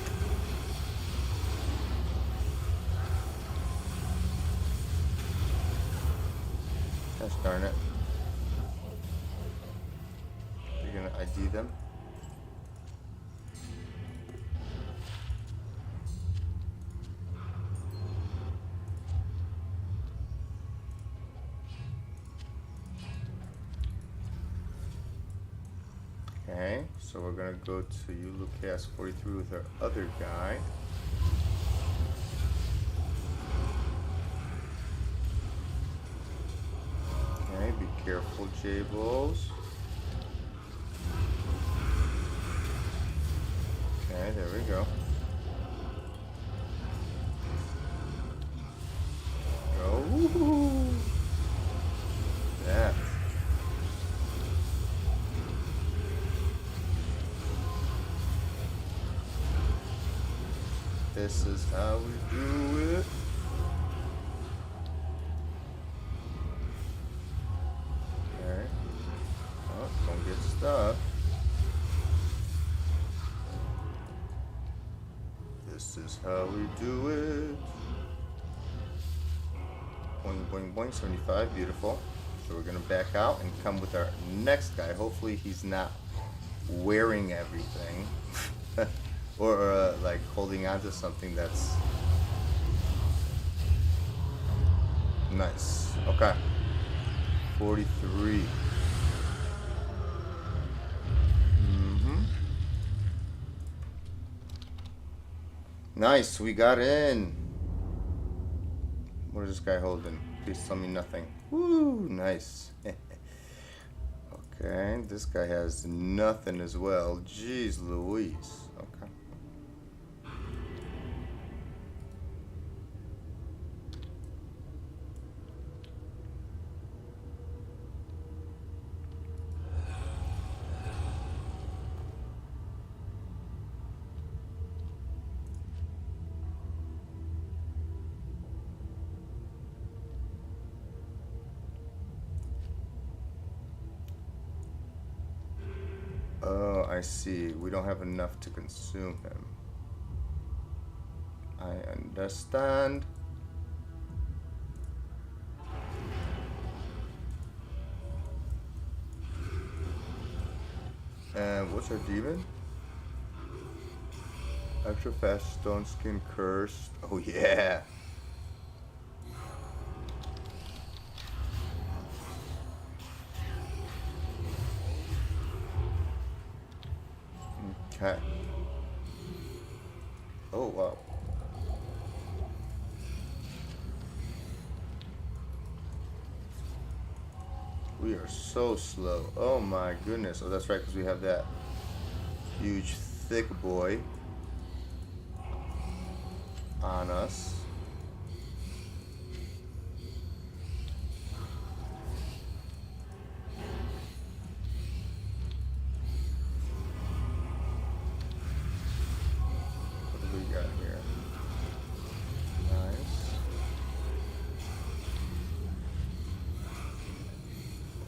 Gosh darn it. You're gonna ID them? Okay, so we're gonna go to Lucas 43 with our other guy. Okay, be careful, J-Bulls. Okay, there we go. Oh, that. This is how we do it. Okay. Oh, don't get stuck. This is how we do it. Boing, boing, boing. 75. Beautiful. So we're going to back out and come with our next guy. Hopefully he's not wearing everything. Or like holding on to something that's nice. Okay. 43. Nice, we got in. What is this guy holding? Please tell me nothing. Woo, nice. Okay, this guy has nothing as well. Jeez Louise. Okay. Oh, I see. We don't have enough to consume him. I understand. And what's our demon? Extra fast stone skin cursed. Oh yeah. Okay. Oh wow. We are so slow. Oh my goodness. Oh, that's right, because we have that huge thick boy on us.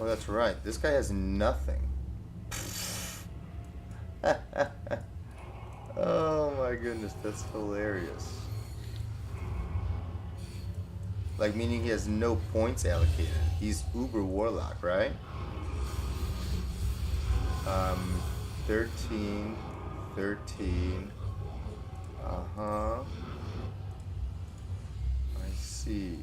Oh, that's right. This guy has nothing. Oh my goodness, that's hilarious. Like, meaning he has no points allocated. He's Uber Warlock, right? 13, 13. Uh-huh. I see.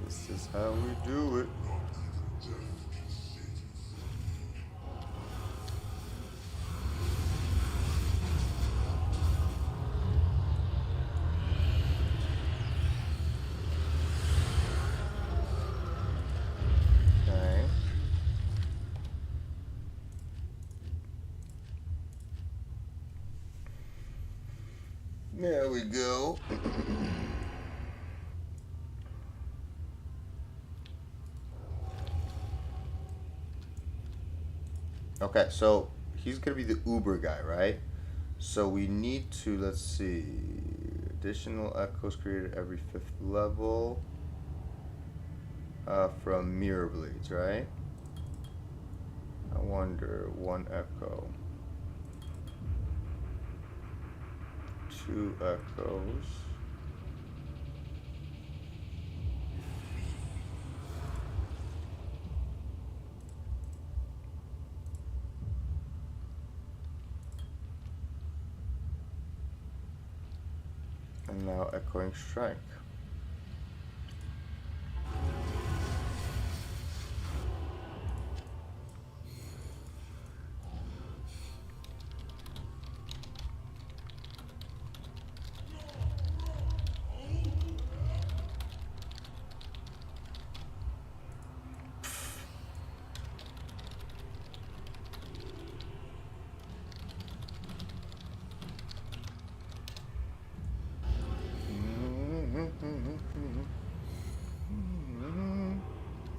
This is how we do it. Okay. There we go. Okay, so he's gonna be the Uber guy, right? So we need to, let's see, additional echoes created every 5th level from mirror blades, right? I wonder, 1 echo, 2 echoes. And now echoing strike.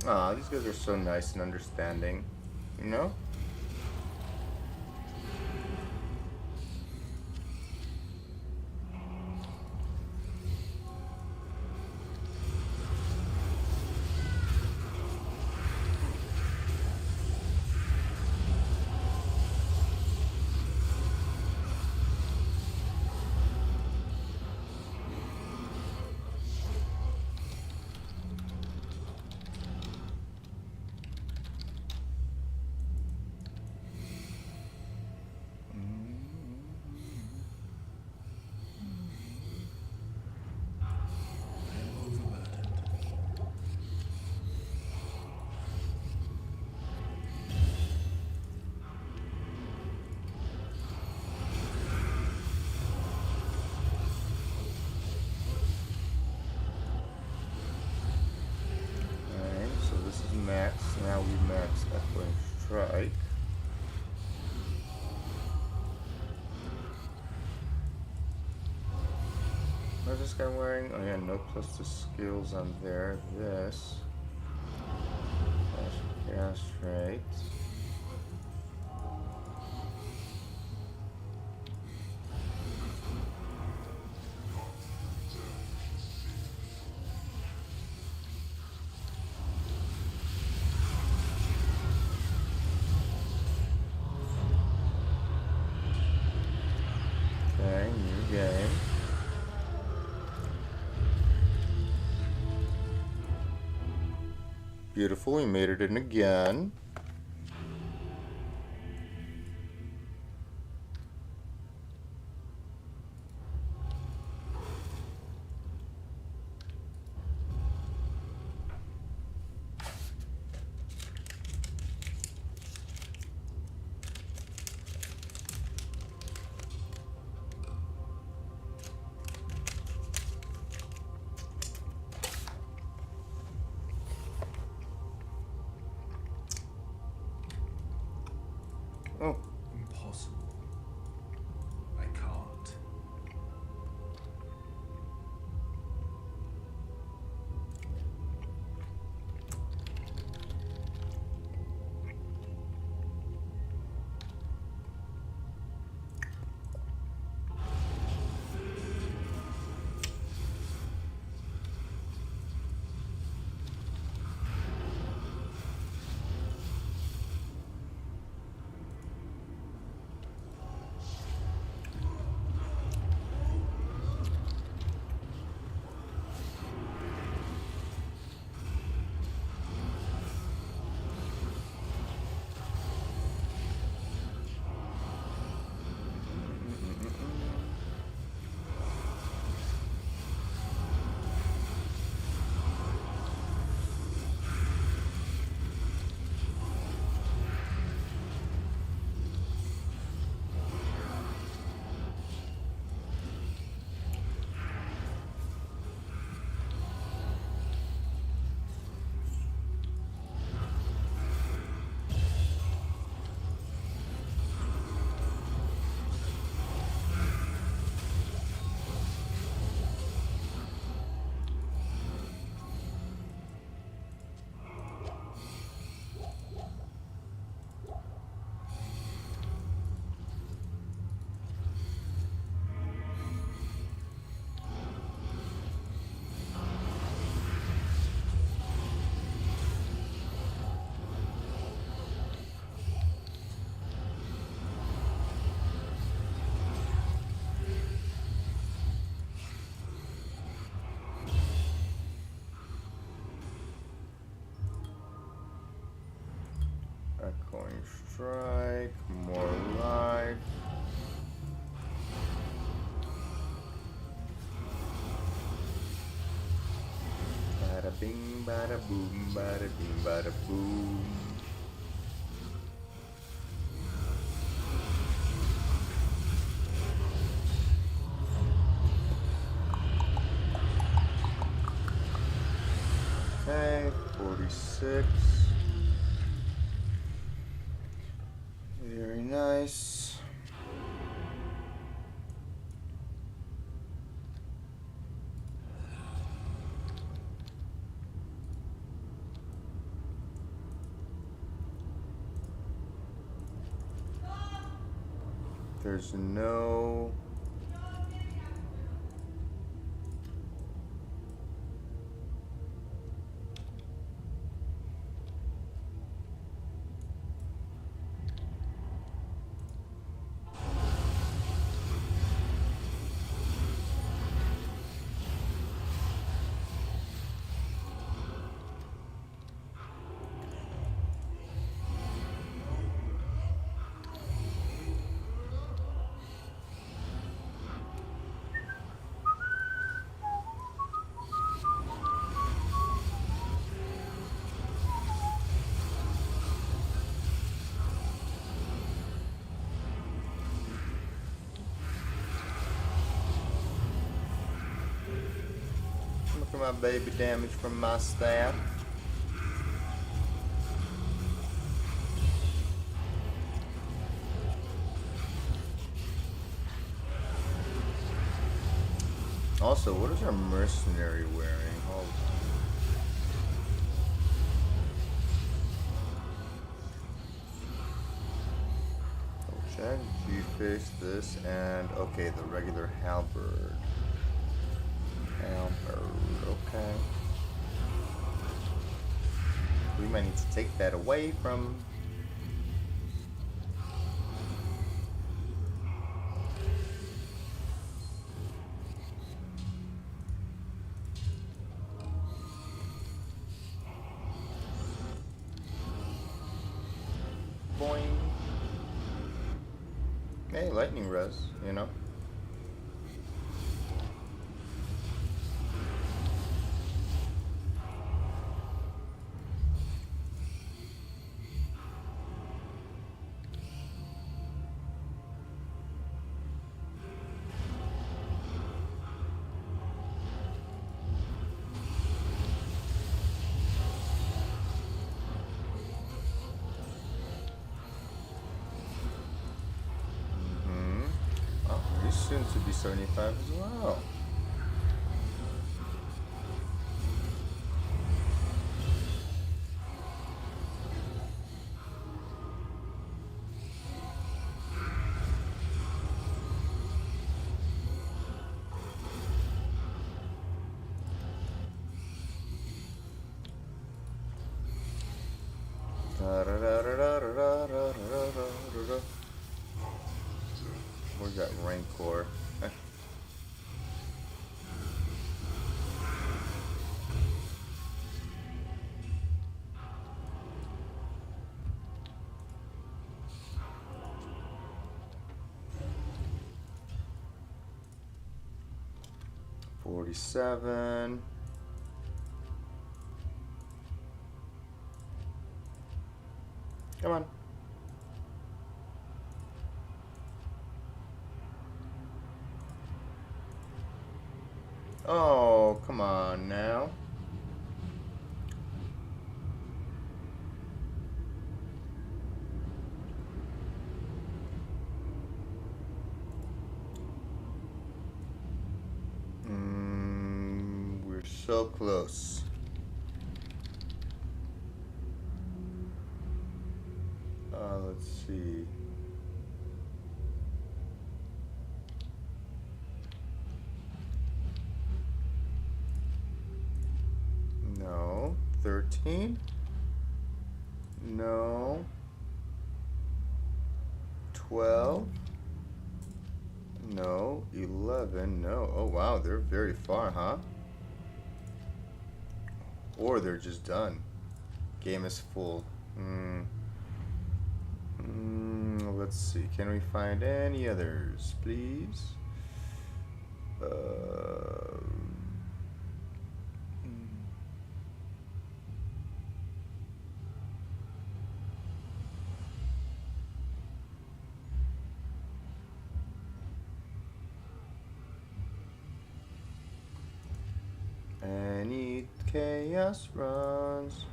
Aw, these guys are so nice and understanding, you know? Max. Now we max echoing strike. What is this guy wearing? Oh yeah, no plus the skills on there. This. Yeah, straight. Okay, new game. Beautiful, we made it in again. Going strike, more life. Bada bing, bada boom, bada bing, bada boom. Okay, 46. Very nice. There's no... Look at my baby damage from my staff. Also, what is our mercenary wearing? Hold on. Check. You face this and okay, the regular halberd. Okay. We might need to take that away from... Boing. Hey, lightning res, you know? Soon to be 75 as well. Where's that Rancor? $47. Come on. Oh, come on now. We're so close. Let's see. No. 13? No. 12? No. 11? No. Oh wow, they're very far, huh? Or they're just done. Game is full. Let's see. Can we find any others, please? Any chaos runs.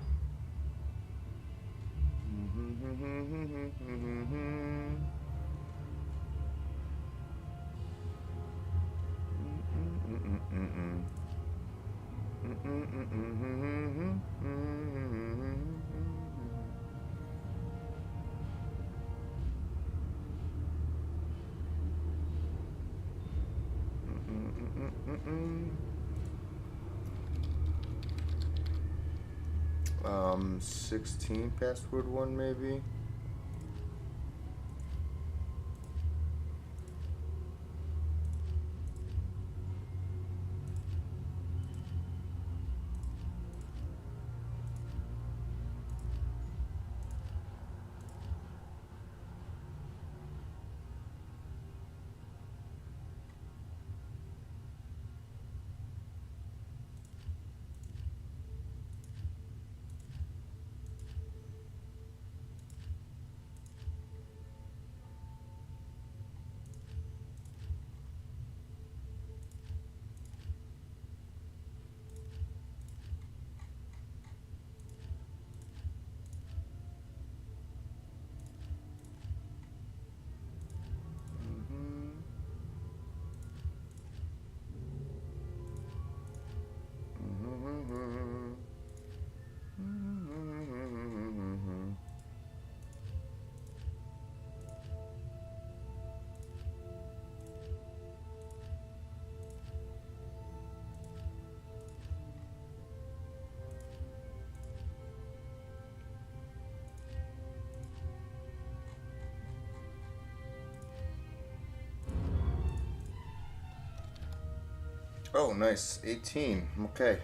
Um, 16 password one maybe. Oh, nice. 18. Okay.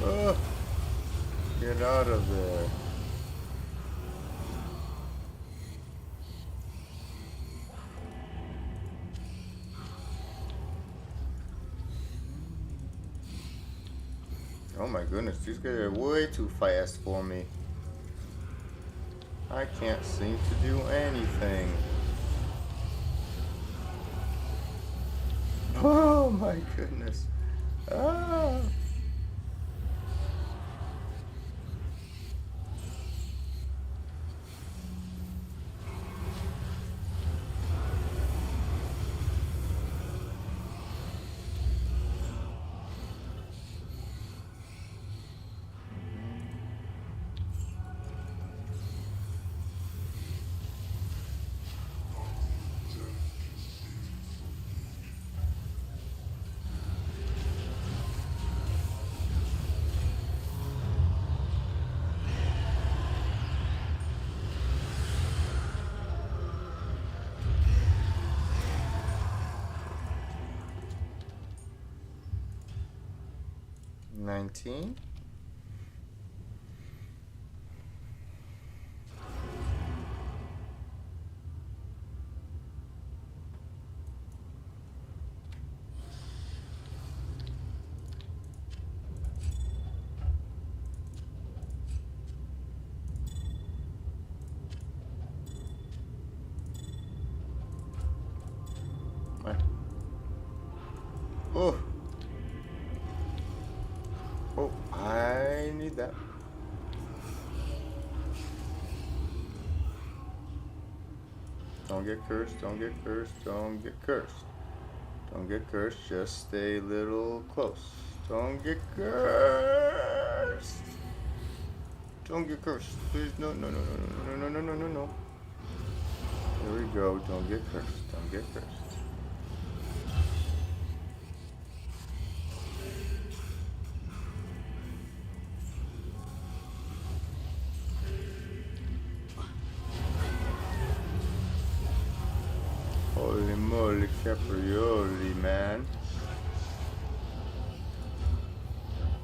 Oh, get out of there. Oh my goodness, these guys are way too fast for me. I can't seem to do anything. Oh my goodness. Ah. $19. Oh. Oh, I need that. Don't get cursed, don't get cursed, don't get cursed. Don't get cursed, just stay a little close. Don't get cursed. Don't get cursed. Please, no, no, no, no, no, no, no, no, no, no. There we go. Don't get cursed. Don't get cursed. Holy moly, caprioli, man.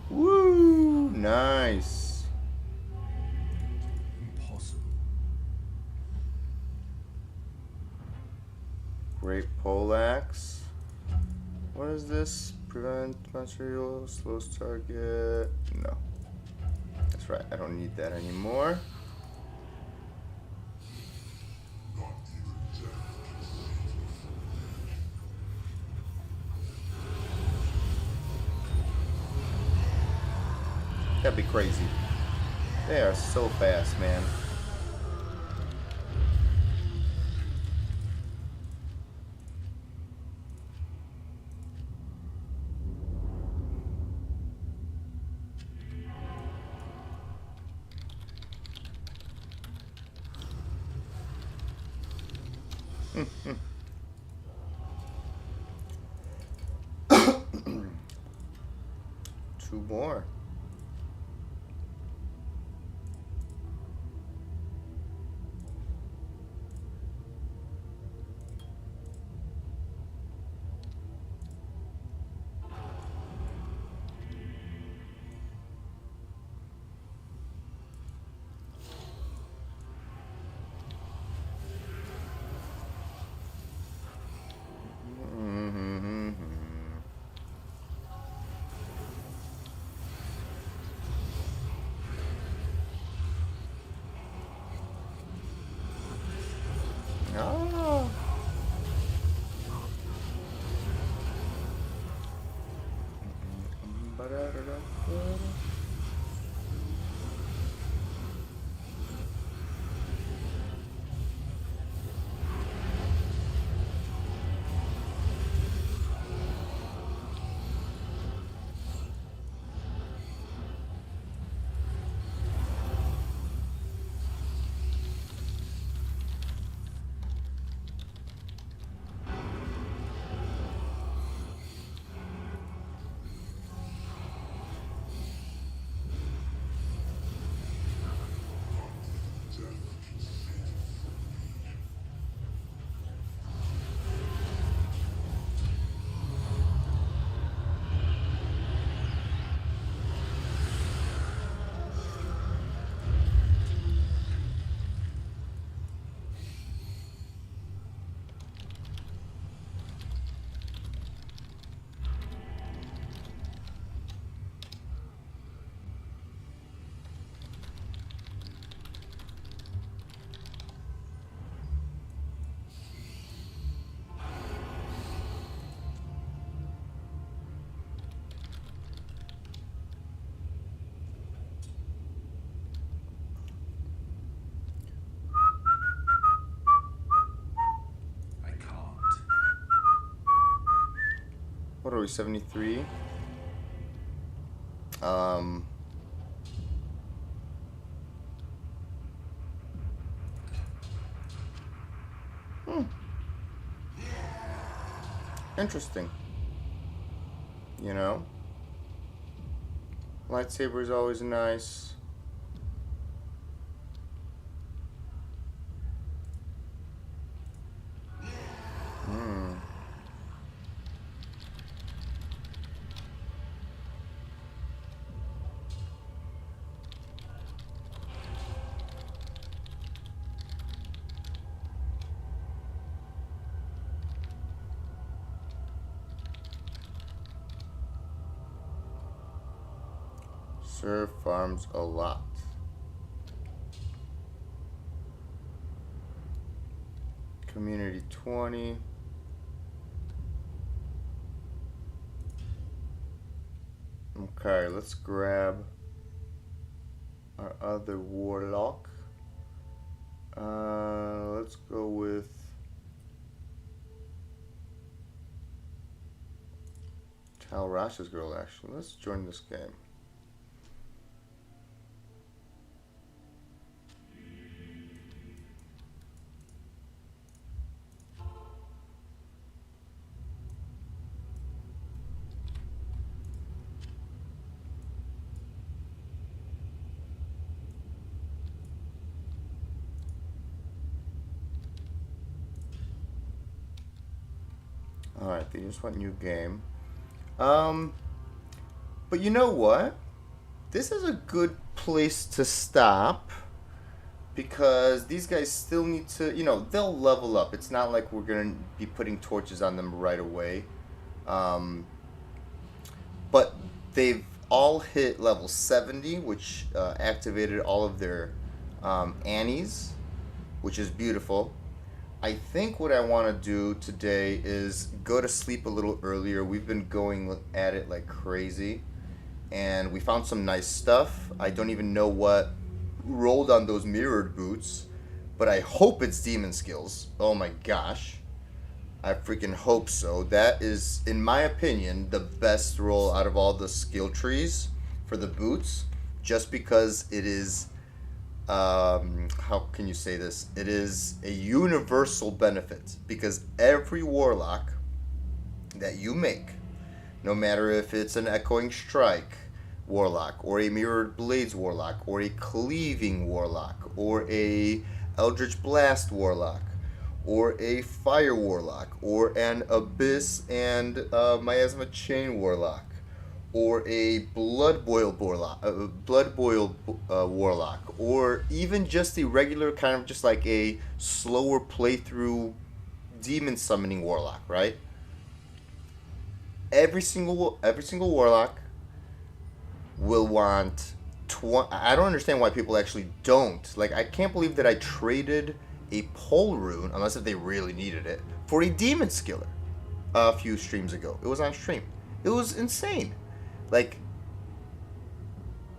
Woo! Nice. Impossible. Great poleaxe. What is this? Prevent material, slows target. No. That's right, I don't need that anymore. Not even death. That'd be crazy. They are so fast, man. Two more. Oh. I can't. What are we, 73? Interesting. You know? Lightsaber is always nice. Sir farms a lot. Community 20. Okay, let's grab our other Warlock. Let's go with Hal Rosh's girl, actually. Let's join this game. Alright, they just want new game. But you know what? This is a good place to stop because these guys still need to, they'll level up. It's not like we're going to be putting torches on them right away. But they've all hit level 70, which activated all of their Annies, which is beautiful. I think what I want to do today is go to sleep a little earlier. We've been going at it like crazy, and we found some nice stuff. I don't even know what rolled on those mirrored boots, but I hope it's demon skills. Oh my gosh. I freaking hope so. That is, in my opinion, the best roll out of all the skill trees for the boots, just because it is how can you say this? It is a universal benefit because every warlock that you make, no matter if it's an echoing strike warlock or a mirrored blades warlock or a cleaving warlock or a eldritch blast warlock or a fire warlock or an abyss and miasma chain warlock or a blood boil warlock, warlock, or even just a regular kind of just like a slower playthrough demon summoning warlock, right? Every single warlock will want 20. I don't understand why people actually don't. Like, I can't believe that I traded a pole rune, unless if they really needed it, for a demon skiller a few streams ago. It was on stream. It was insane. Like,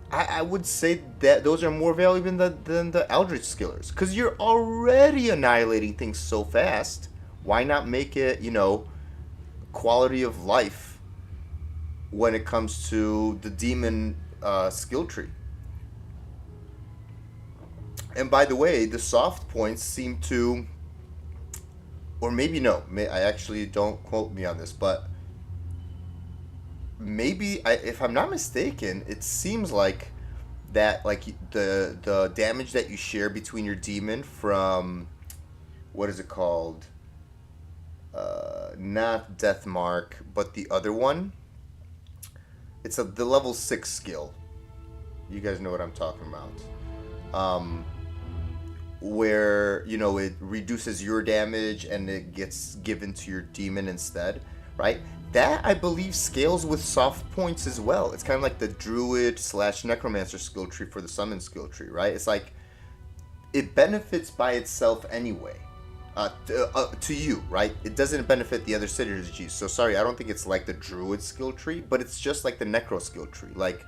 I would say that those are more valuable than the Eldritch Skillers. Because you're already annihilating things so fast. Why not make it, quality of life when it comes to the demon skill tree? And by the way, the soft points seem to, or maybe no, I actually don't quote me on this, but maybe, if I'm not mistaken, it seems like that, like the damage that you share between your demon from, what is it called? Not Death Mark, but the other one. It's the level 6 skill. You guys know what I'm talking about. Where, it reduces your damage and it gets given to your demon instead, right? That, I believe, scales with soft points as well. It's kind of like the Druid / Necromancer skill tree for the Summon skill tree, right? It's like, it benefits by itself anyway. To you, right? It doesn't benefit the other synergies. So, sorry, I don't think it's like the Druid skill tree, but it's just like the Necro skill tree. Like,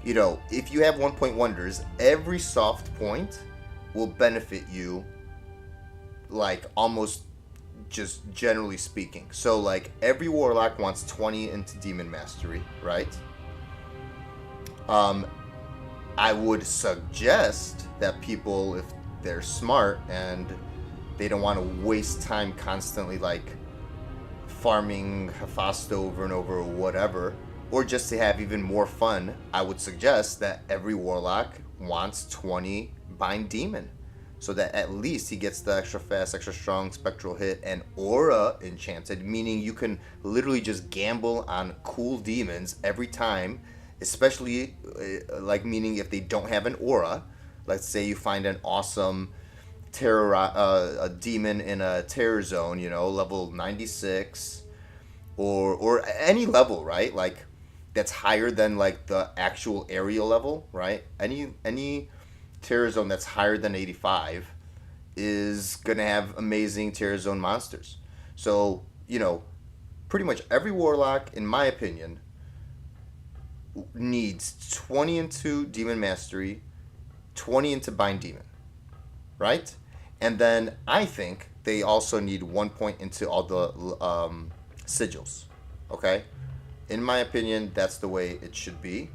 if you have 1 point wonders, every soft point will benefit you, like, almost just generally speaking. So, like, every warlock wants 20 into demon mastery, right? I would suggest that people, if they're smart and they don't want to waste time constantly, like, farming Hephaestus over and over or whatever, or just to have even more fun, I would suggest that every warlock wants 20 bind demon, so that at least he gets the extra fast, extra strong spectral hit and aura enchanted, meaning you can literally just gamble on cool demons every time, especially like, meaning if they don't have an aura. Let's say you find an awesome terror a demon in a terror zone, level 96 or any level, right? Like, that's higher than, like, the actual area level, right? Any terror zone that's higher than 85 is gonna have amazing terror zone monsters. So, pretty much every warlock, in my opinion, needs 20 into demon mastery, 20 into bind demon, right? And then I think they also need 1 point into all the sigils, okay? in my opinion, that's the way it should be.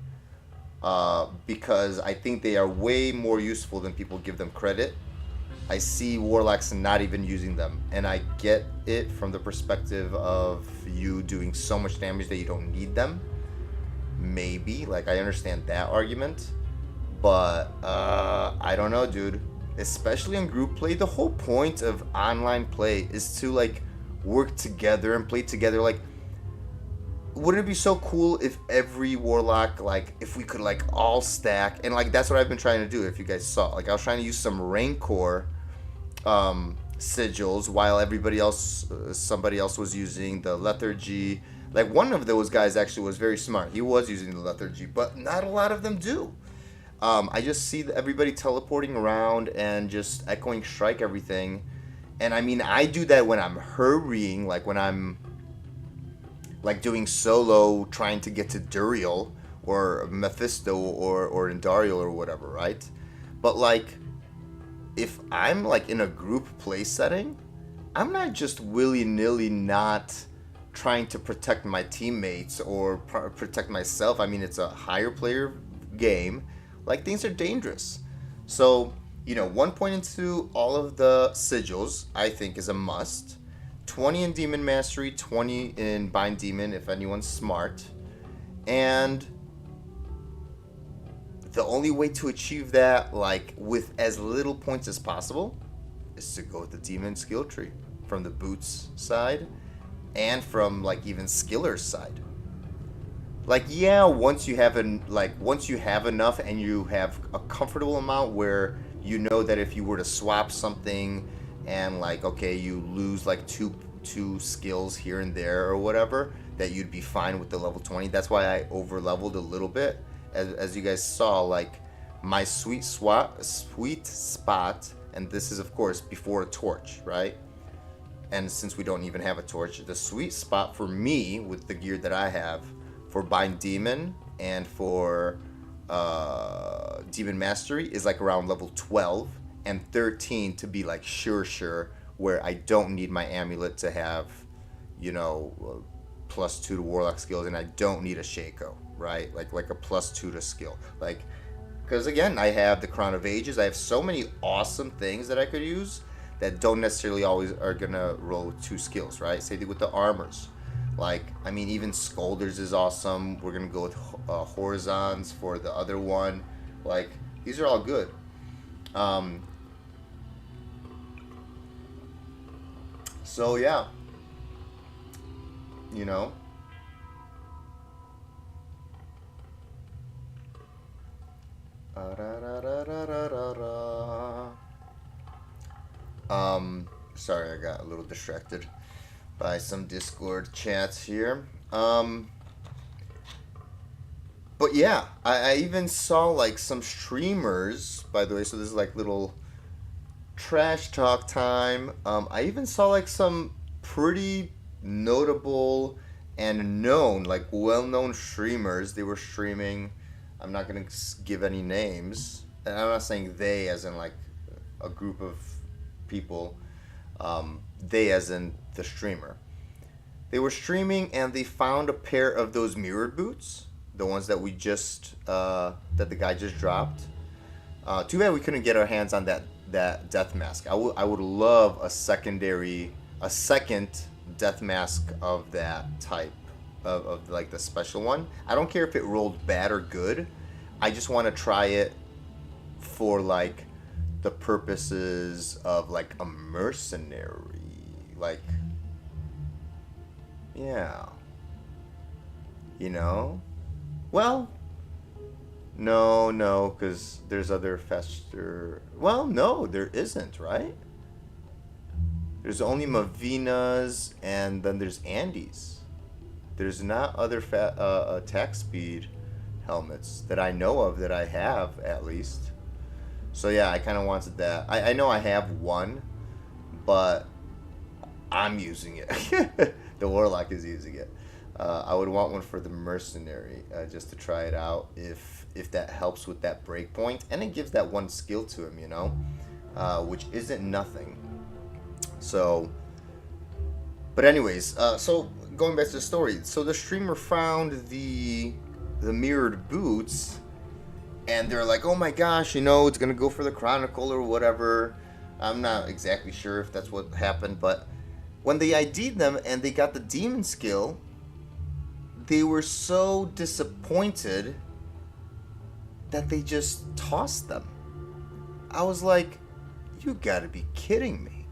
Because I think they are way more useful than people give them credit. I see Warlocks not even using them, and I get it from the perspective of you doing so much damage that you don't need them. Maybe, like, I understand that argument, but I don't know, dude. Especially in group play, the whole point of online play is to, like, work together and play together. Like, wouldn't it be so cool if every Warlock, like, if we could, like, all stack, and, like, that's what I've been trying to do, if you guys saw. Like, I was trying to use some Rancor sigils while somebody else was using the Lethargy. Like, one of those guys actually was very smart. He was using the Lethargy, but not a lot of them do. I just see everybody teleporting around and just echoing strike everything. And I mean, I do that when I'm hurrying, like when I'm like doing solo, trying to get to Duriel or Mephisto or Indariel or whatever, right? But like, if I'm like in a group play setting, I'm not just willy-nilly not trying to protect my teammates or protect myself. I mean, it's a higher player game. Like, things are dangerous. So, you know, 1.2 all of the sigils, I think, is a must. 20 in Demon Mastery, 20 in Bind Demon, if anyone's smart. And the only way to achieve that, like, with as little points as possible, is to go with the Demon skill tree. From the Boots side, and from, like, even Skiller's side. Like, yeah, once you have enough and you have a comfortable amount where you know that if you were to swap something and, like, okay, you lose like two skills here and there or whatever, that you'd be fine with the level 20. That's why I over leveled a little bit. As you guys saw, like, my sweet spot, and this is of course before a torch, right? And since we don't even have a torch, the sweet spot for me with the gear that I have for Bind Demon and for Demon Mastery is like around level 12 and 13 to be like sure where I don't need my amulet to have, you know, +2 to Warlock skills, and I don't need a Shaco, right? Like a +2 to skill. Like, because again, I have the Crown of Ages. I have so many awesome things that I could use that don't necessarily always are gonna roll 2 skills, right? Same with the armors. Like, I mean, even Scolders is awesome. We're gonna go with Horizons for the other one. Like, these are all good. So yeah, you know. Sorry, I got a little distracted by some Discord chats here. But yeah, I even saw like some streamers, by the way, so this is like little trash talk time. I even saw like some pretty notable and known, like well-known streamers. They were streaming, I'm not going to give any names, and I'm not saying they as in like a group of people, they as in the streamer. They were streaming and they found a pair of those mirrored boots, the ones that we just that the guy just dropped. Too bad we couldn't get our hands on that death mask. I would love a second death mask of that type, of like the special one. I don't care if it rolled bad or good. I just want to try it for like the purposes of like a mercenary, like, yeah, you know. Well, no, because there's other faster. Well, no, there isn't, right? There's only Mavinas, and then there's Andes. There's not other attack speed helmets that I know of, that I have at least. So yeah, I kind of wanted that. I know I have one, but I'm using it. The Warlock is using it. I would want one for the mercenary, just to try it out if that helps with that break point, and it gives that one skill to him, you know, which isn't nothing. So But anyways, so going back to the story, so the streamer found the mirrored boots, and they're like, oh my gosh, it's gonna go for the Chronicle or whatever. I'm not exactly sure if that's what happened, but when they ID'd them and they got the demon skill, they were so disappointed that they just tossed them. I was like, you gotta be kidding me.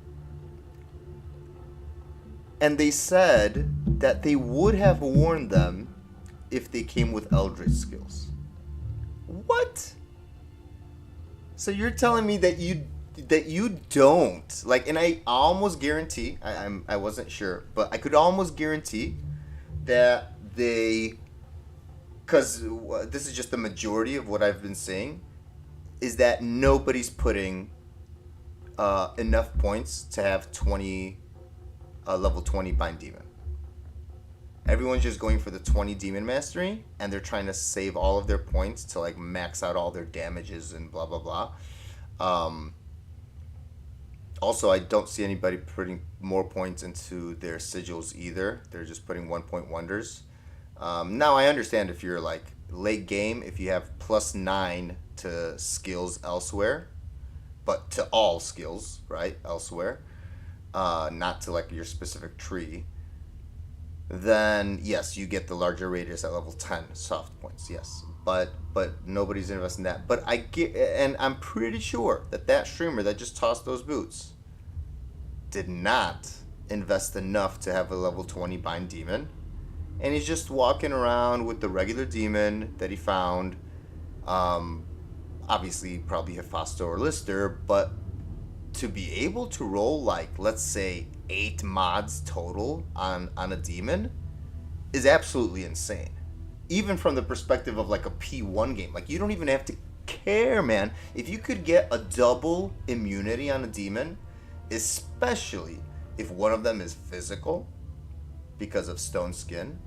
And they said that they would have warned them if they came with Eldritch skills. What? So you're telling me that you don't like, and I almost guarantee, I wasn't sure, but I could almost guarantee that they, because this is just the majority of what I've been saying, is that nobody's putting enough points to have level 20 Bind Demon. Everyone's just going for the 20 Demon Mastery, and they're trying to save all of their points to like max out all their damages and blah blah blah. Also, I don't see anybody putting more points into their sigils either. They're just putting 1 point wonders. Now I understand if you're like late game, if you have +9 to skills elsewhere, but to all skills, right, elsewhere, not to like your specific tree, then yes, you get the larger radius at level 10 soft points, yes. But nobody's investing that. But I get, and I'm pretty sure that streamer that just tossed those boots did not invest enough to have a level 20 Bind Demon. And he's just walking around with the regular demon that he found. Obviously, probably Hephaestus or Lister, but to be able to roll like, let's say, 8 mods total on a demon is absolutely insane. Even from the perspective of like a P1 game. Like, you don't even have to care, man. If you could get a double immunity on a demon, especially if one of them is physical because of stone skin,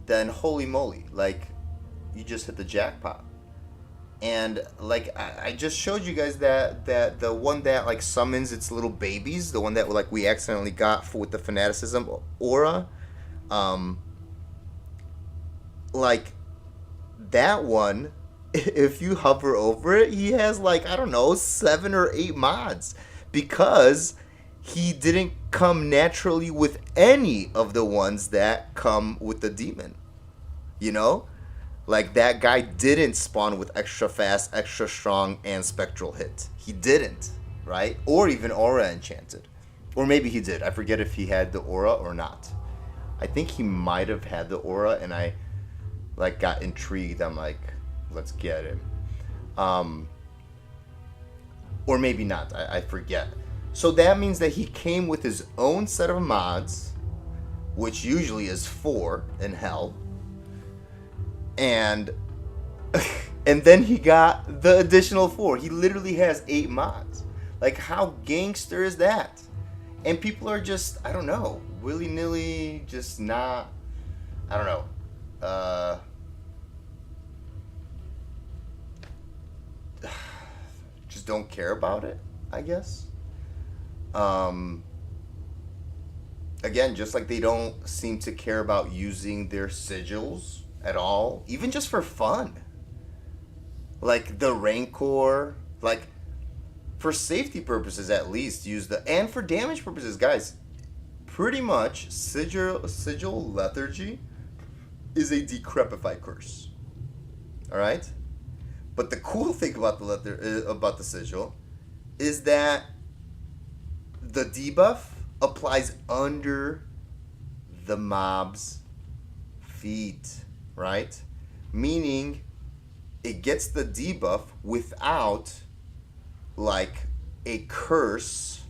then holy moly, like, you just hit the jackpot. And like, I just showed you guys that the one that like summons its little babies, the one that like we accidentally got with the fanaticism aura, like that one, if you hover over it, he has like, I don't know, 7 or 8 mods, because he didn't come naturally with any of the ones that come with the demon, Like, that guy didn't spawn with extra fast, extra strong, and spectral hit. He didn't, right? Or even aura enchanted. Or maybe he did. I forget if he had the aura or not. I think he might have had the aura, and I like got intrigued. I'm like, let's get him. Or maybe not. I forget. So that means that he came with his own set of mods, which usually is 4 in hell. And then he got the additional 4. He literally has 8 mods. Like, how gangster is that? And people are just, I don't know, willy-nilly, just not, I don't know, just don't care about it, I guess. Again, just like they don't seem to care about using their sigils at all, even just for fun. Like the Rancor, like for safety purposes at least, use and for damage purposes, guys, pretty much sigil lethargy is a decrepify curse. All right, but the cool thing about the sigil is that the debuff applies under the mob's feet, right? Meaning it gets the debuff without like a curse,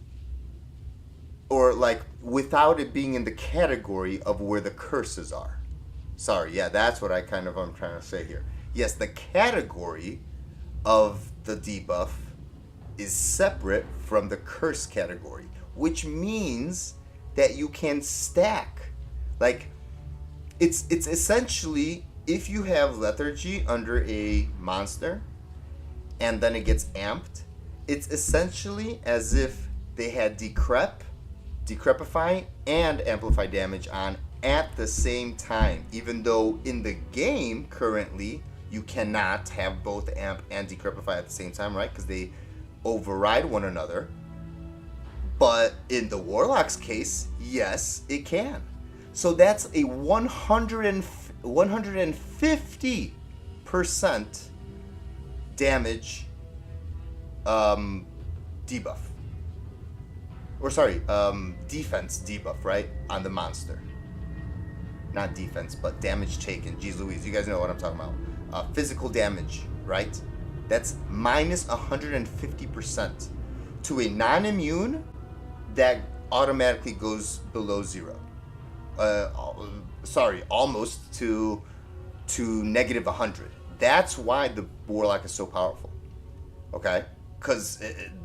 or like without it being in the category of where the curses are. Sorry, yeah, that's what I'm trying to say here. Yes, the category of the debuff is separate from the curse category, which means that you can stack. Like, it's essentially, if you have lethargy under a monster and then it gets amped, it's essentially as if they had decrep decrepify and amplify damage on at the same time, even though in the game currently you cannot have both amp and decrepify at the same time, right? Because they override one another. But in the Warlock's case, yes, it can. So that's a 150% damage debuff. Or sorry, defense debuff, right? On the monster. Not defense, but damage taken. Jeez Louise, you guys know what I'm talking about. Physical damage, right? That's minus 150% to a non-immune that automatically goes below 0. Almost to negative 100. That's why the Warlock is so powerful. Okay? Because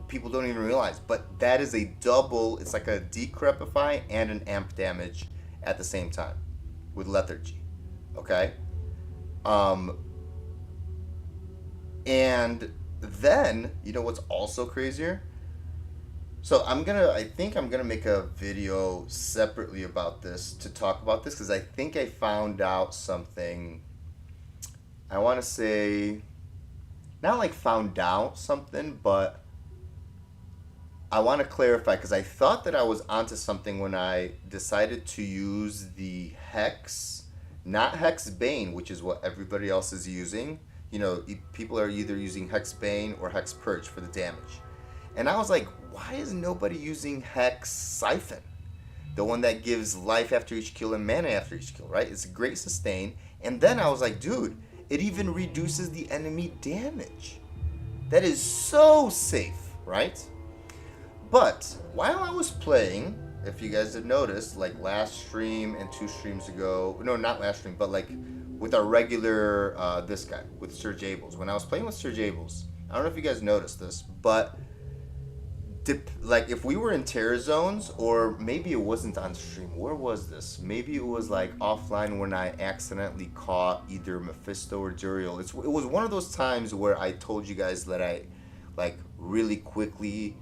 people don't even realize. But that is a double, it's like a decrepify and an amp damage at the same time with lethargy. Okay? And then, you know what's also crazier? So I think I'm gonna make a video separately about this to talk about this, because I think I found out something. I want to say, not like found out something, but I want to clarify, because I thought that I was onto something when I decided to use the Hex, not Hex Bane, which is what everybody else is using. You know, people are either using Hex Bane or Hex Purge for the damage. And I was like, why is nobody using Hex Siphon? The one that gives life after each kill and mana after each kill, right? It's a great sustain. And then I was like, dude, it even reduces the enemy damage. That is so safe, right? But while I was playing, if you guys have noticed, like last stream and 2 streams ago, no, not last stream, but like with our regular, this guy, with Sir Jables. When I was playing with Sir Jables, I don't know if you guys noticed this, but like if we were in terror zones, or maybe it wasn't on stream, where was this? Maybe it was like offline when I accidentally caught either Mephisto or Duriel. It was one of those times where I told you guys that I like really quickly,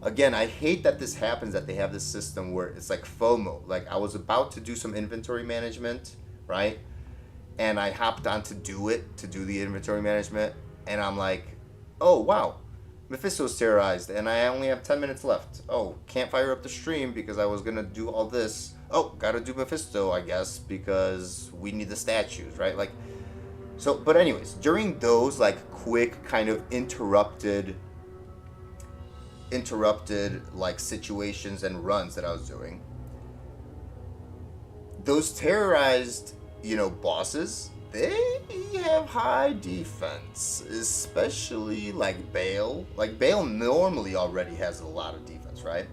again, I hate that this happens, that they have this system where it's like FOMO. Like I was about to do some inventory management, right? And I hopped on to do the inventory management, and I'm like, oh wow, Mephisto's terrorized, and I only have 10 minutes left. Oh, can't fire up the stream because I was gonna do all this. Oh, gotta do Mephisto, I guess, because we need the statues, right? Like, so, but anyways, during those like quick kind of interrupted like situations and runs that I was doing, those terrorized, you know, bosses, they have high defense, especially like Bale. Like Bale normally already has a lot of defense, right?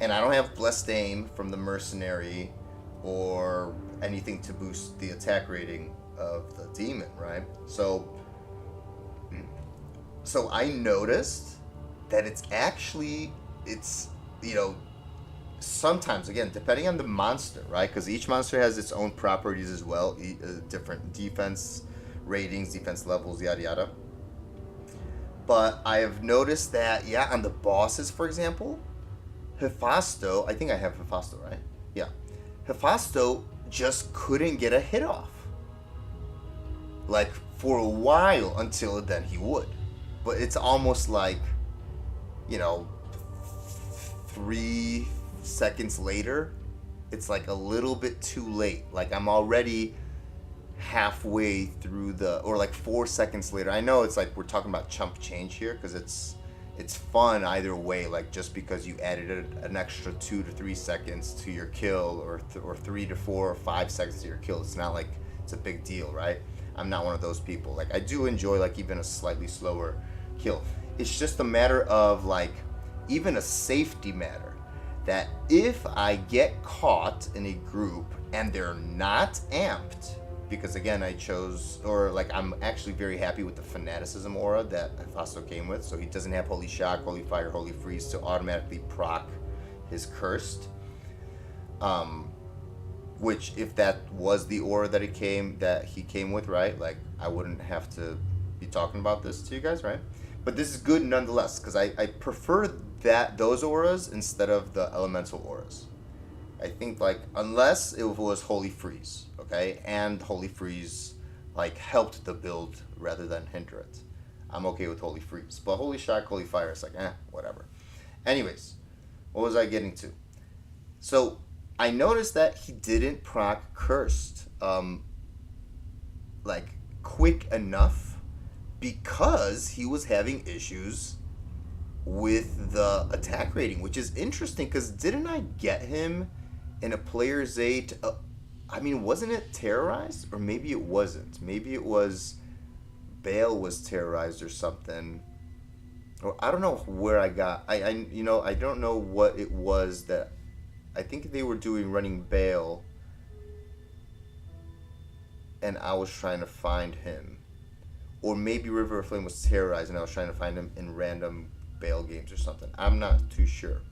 And I don't have Blessed Aim from the Mercenary or anything to boost the attack rating of the demon, right? So I noticed that it's you know, sometimes, again, depending on the monster, right? Because each monster has its own properties as well, different defense ratings, defense levels, yada yada. But I have noticed that, yeah, on the bosses, for example, Hephasto, I think I have Hephasto, right? Yeah. Hephasto just couldn't get a hit off. Like, for a while, until then he would. But it's almost like, you know, 3 seconds later, it's like a little bit too late. Like I'm already halfway through or like 4 seconds later. I know it's like we're talking about chump change here, because it's fun either way. Like just because you added an extra 2 to 3 seconds to your kill, or 3 to 4 or 5 seconds to your kill, it's not like it's a big deal, right? I'm not one of those people. Like I do enjoy like even a slightly slower kill. It's just a matter of like even a safety matter, that if I get caught in a group and they're not amped, because again I chose, or like I'm actually very happy with the fanaticism aura that Hephasto came with, so he doesn't have Holy Shock, Holy Fire, Holy Freeze to automatically proc his Cursed, which if that was the aura that he came with, right, like I wouldn't have to be talking about this to you guys, right? But this is good nonetheless, because I prefer those auras instead of the elemental auras. I think, like, unless it was Holy Freeze, okay? And Holy Freeze, like, helped the build rather than hinder it. I'm okay with Holy Freeze. But Holy Shock, Holy Fire, it's like, whatever. Anyways, what was I getting to? So, I noticed that he didn't proc Cursed, like, quick enough because he was having issues with the attack rating, which is interesting because didn't I get him in a player's 8? I mean, wasn't it terrorized? Or maybe it wasn't. Maybe it was Bale was terrorized or something. Or I don't know where I got. I don't know what it was that. I think they were running Bale, and I was trying to find him. Or maybe River of Flame was terrorized and I was trying to find him in random Bale games or something. I'm not too sure.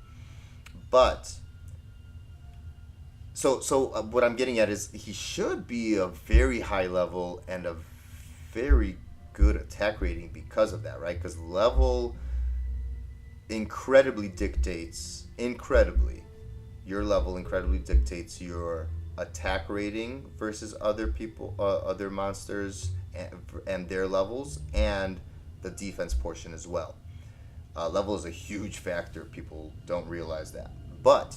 But so what I'm getting at is he should be a very high level and a very good attack rating because of that, right? Because level incredibly dictates your attack rating versus other people, other monsters, and their levels, and the defense portion as well. Level is a huge factor. People don't realize that. But,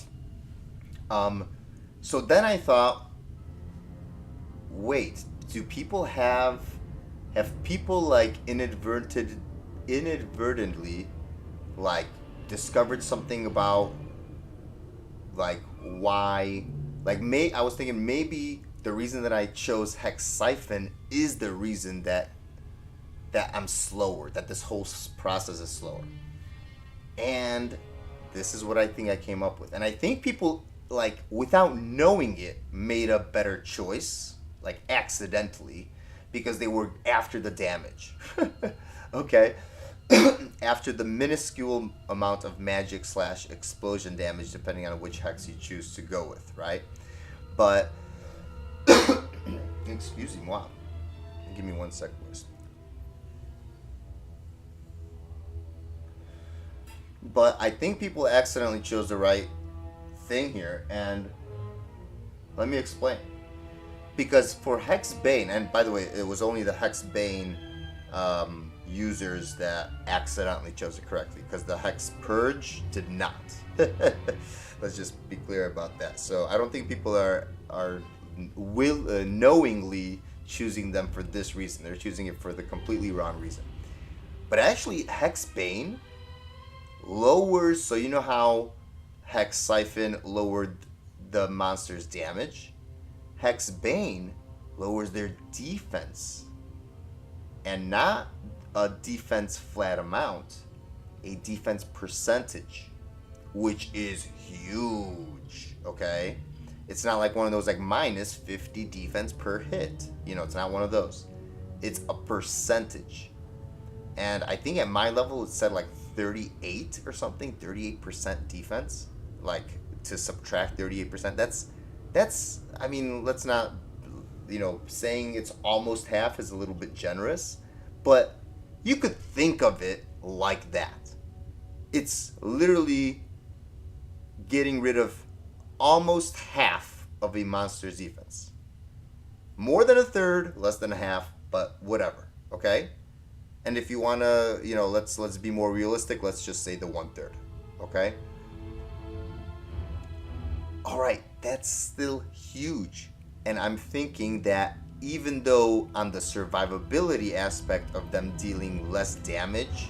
so then I thought, wait, do people have people like inadvertently, like, discovered something about, like, why, like, I was thinking maybe the reason that I chose Hex Siphon is the reason that I'm slower, that this whole process is slower. And this is what I think I came up with. And I think people, like, without knowing it, made a better choice, like, accidentally, because they were after the damage. Okay? After the minuscule amount of magic / explosion damage, depending on which hex you choose to go with, right? But, excuse me, wow. Give me 1 second, please. But I think people accidentally chose the right thing here, and let me explain. Because for Hex Bane, and by the way, it was only the Hex Bane users that accidentally chose it correctly, because the Hex Purge did not. Let's just be clear about that. So I don't think people are knowingly choosing them for this reason. They're choosing it for the completely wrong reason. But actually, Hex Bane lowers, so you know how Hex Siphon lowered the monster's damage? Hex Bane lowers their defense. And not a defense flat amount, a defense percentage, which is huge, okay? It's not like one of those like minus 50 defense per hit. You know, it's not one of those. It's a percentage. And I think at my level it said like 38 or something, 38% defense, like to subtract 38%. That's I mean, let's not, you know, saying it's almost half is a little bit generous, but you could think of it like that. It's literally getting rid of almost half of a monster's defense. More than a third, less than a half, but whatever, okay? And if you want to, you know, let's be more realistic, let's just say the 1/3, okay? All right, that's still huge. And I'm thinking that even though on the survivability aspect of them dealing less damage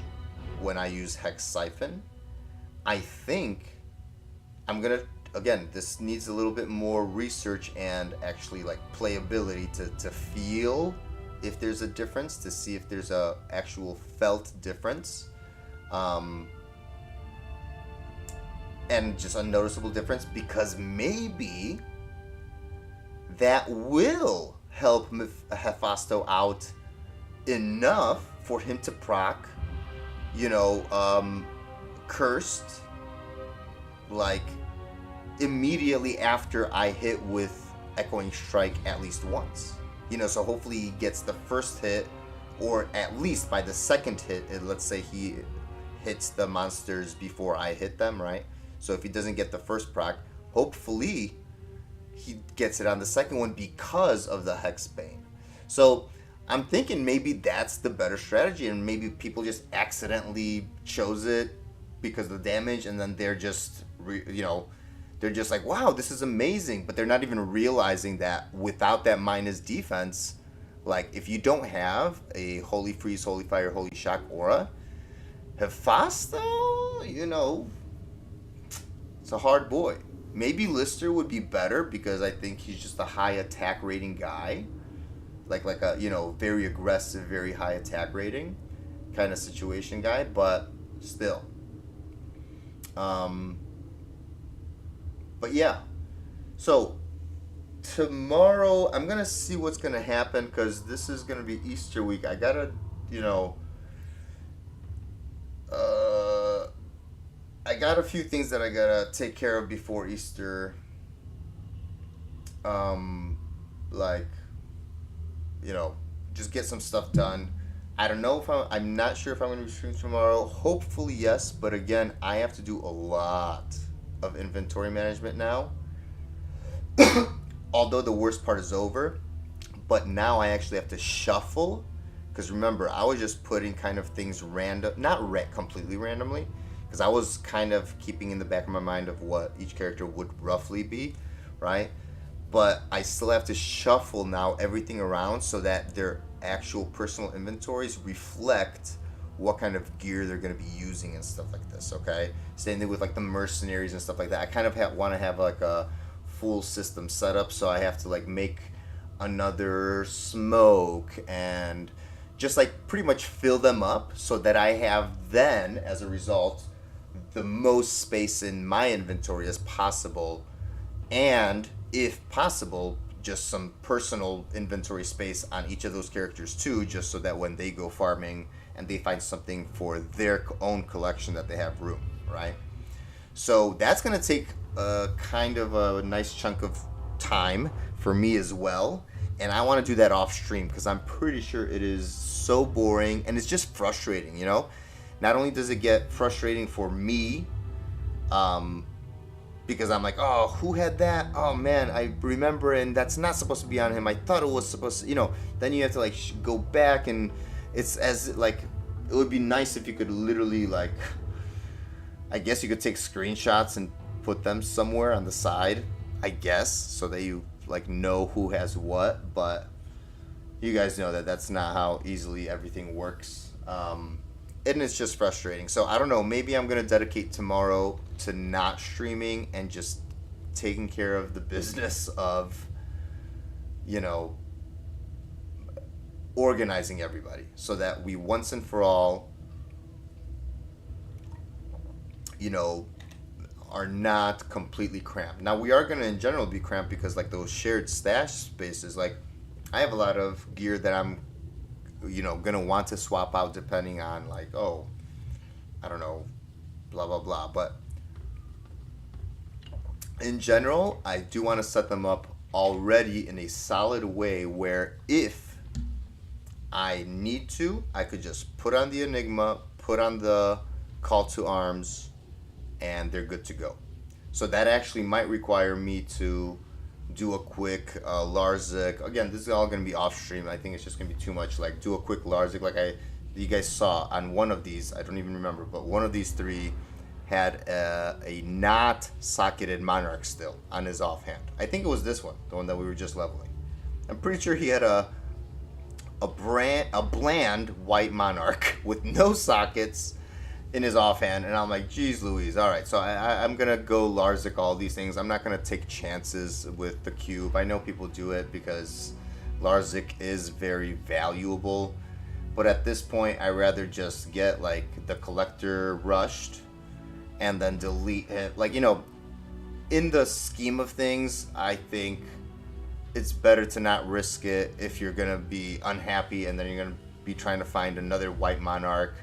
when I use Hex Siphon, I think I'm going to, again, this needs a little bit more research and actually like playability to feel if there's a difference, to see if there's a actual felt difference. And just a noticeable difference, because maybe that will help Hephasto out enough for him to proc, you know, Cursed, like, immediately after I hit with Echoing Strike at least once. You know, so hopefully he gets the first hit or at least by the second hit, let's say he hits the monsters before I hit them, right? So if he doesn't get the first proc, hopefully he gets it on the second one because of the Hexbane. So I'm thinking maybe that's the better strategy, and maybe people just accidentally chose it because of the damage, and then they're just, they're just like, wow, this is amazing, but they're not even realizing that without that minus defense, like if you don't have a Holy Freeze, Holy Fire, Holy Shock aura, Hephaestus, it's a hard boy. Maybe Lister would be better because I think he's just a high attack rating guy. Like a, very aggressive, very high attack rating kind of situation guy, but still. But yeah. So tomorrow I'm going to see what's going to happen because this is going to be Easter week. I got to, I got a few things that I got to take care of before Easter. Just get some stuff done. I don't know if I'm not sure if I'm going to be streaming tomorrow. Hopefully, yes. But again, I have to do a lot of inventory management now. Although the worst part is over. But now I actually have to shuffle. Because remember, I was just putting kind of things random. Not completely randomly. Because I was kind of keeping in the back of my mind of what each character would roughly be. Right? But I still have to shuffle now everything around so that their actual personal inventories reflect what kind of gear they're going to be using and stuff like this, okay? Same thing with like the mercenaries and stuff like that. I kind of want to have like a full system setup, so I have to like make another smoke and just like pretty much fill them up so that I have then, as a result, the most space in my inventory as possible, and if possible, just some personal inventory space on each of those characters too, just so that when they go farming and they find something for their own collection that they have room, right? So that's going to take a kind of a nice chunk of time for me as well, and I want to do that off stream because I'm pretty sure it is so boring and it's just frustrating, Not only does it get frustrating for me, because I'm like, oh, who had that? Oh man, I remember, and that's not supposed to be on him. I thought it was supposed to, then you have to like go back, and it's as like, it would be nice if you could literally like, I guess you could take screenshots and put them somewhere on the side, I guess, so that you like know who has what, but you guys know that that's not how easily everything works. And it's just frustrating. So I don't know, maybe I'm going to dedicate tomorrow to not streaming and just taking care of the business of, organizing everybody so that we once and for all, are not completely cramped. Now we are going to in general be cramped because like those shared stash spaces, like I have a lot of gear that I'm gonna want to swap out depending on like, I don't know, blah blah blah, but in general I do want to set them up already in a solid way where if I need to, I could just put on the Enigma, put on the Call to Arms, and they're good to go. So that actually might require me to do a quick Larzik. Again, this is all going to be off stream. I think it's just going to be too much. Like, do a quick Larzik like you guys saw on one of these. I don't even remember, but one of these three had a not socketed Monarch still on his offhand. I think it was this one, the one that we were just leveling. I'm pretty sure he had a bland white Monarch with no sockets in his offhand, and I'm like, geez Louise. All right, so I'm gonna go Larzik all these things. I'm not gonna take chances with the cube. I know people do it because Larzik is very valuable, but at this point I rather just get like the collector rushed and then delete it. Like, in the scheme of things, I think it's better to not risk it if you're gonna be unhappy and then you're gonna be trying to find another white Monarch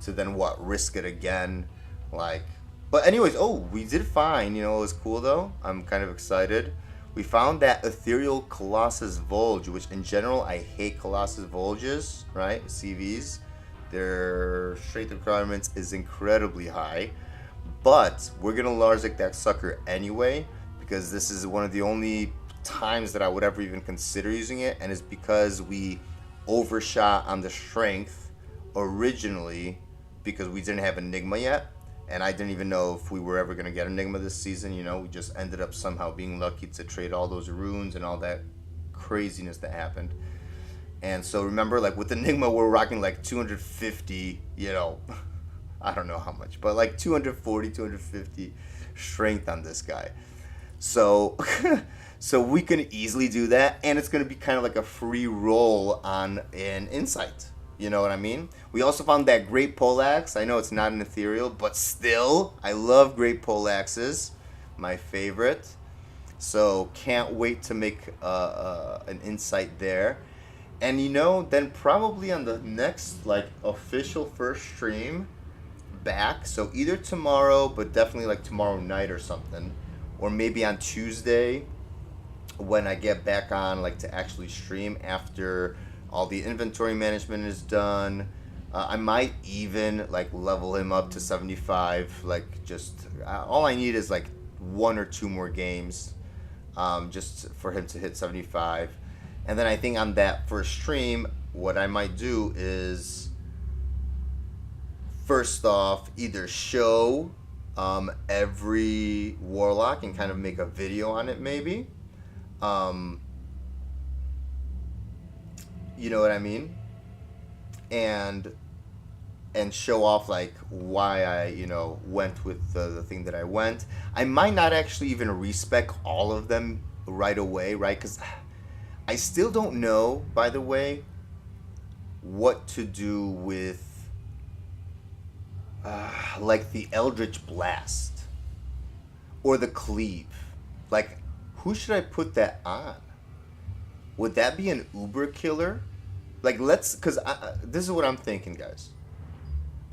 to then risk it again. Like, but anyways, we did fine. It was cool though. I'm kind of excited. We found that Ethereal Colossus Volge, which in general I hate Colossus Volges, right? CVs. Their strength requirements is incredibly high. But we're going to Larzik that sucker anyway, because this is one of the only times that I would ever even consider using it, and it's because we overshot on the strength originally because we didn't have Enigma yet, and I didn't even know if we were ever going to get Enigma this season. You know, we just ended up somehow being lucky to trade all those runes and all that craziness that happened. And so remember, like with Enigma, we're rocking like 250, you know, I don't know how much, but like 240, 250 strength on this guy. So so we can easily do that, and it's going to be kind of like a free roll on an insight. You know what I mean? We also found that Great Poleaxe. I know it's not an ethereal, but still, I love Great Poleaxes. My favorite. So can't wait to make an insight there. And you know, then probably on the next like official first stream back, so either tomorrow, but definitely like tomorrow night or something, or maybe on Tuesday when I get back on like to actually stream after all the inventory management is done. I might even like level him up to 75. Like just all I need is like 1 or 2 more games, just for him to hit 75. And then I think on that first stream, what I might do is, first off, either show every Warlock and kind of make a video on it, maybe. You know what I mean? And show off like why I, you know, went with the thing that I went. I might not actually even respec all of them right away, right? Because I still don't know, by the way, what to do with like the Eldritch Blast or the Cleave. Like, who should I put that on? Would that be an Uber killer? Like, because this is what I'm thinking, guys.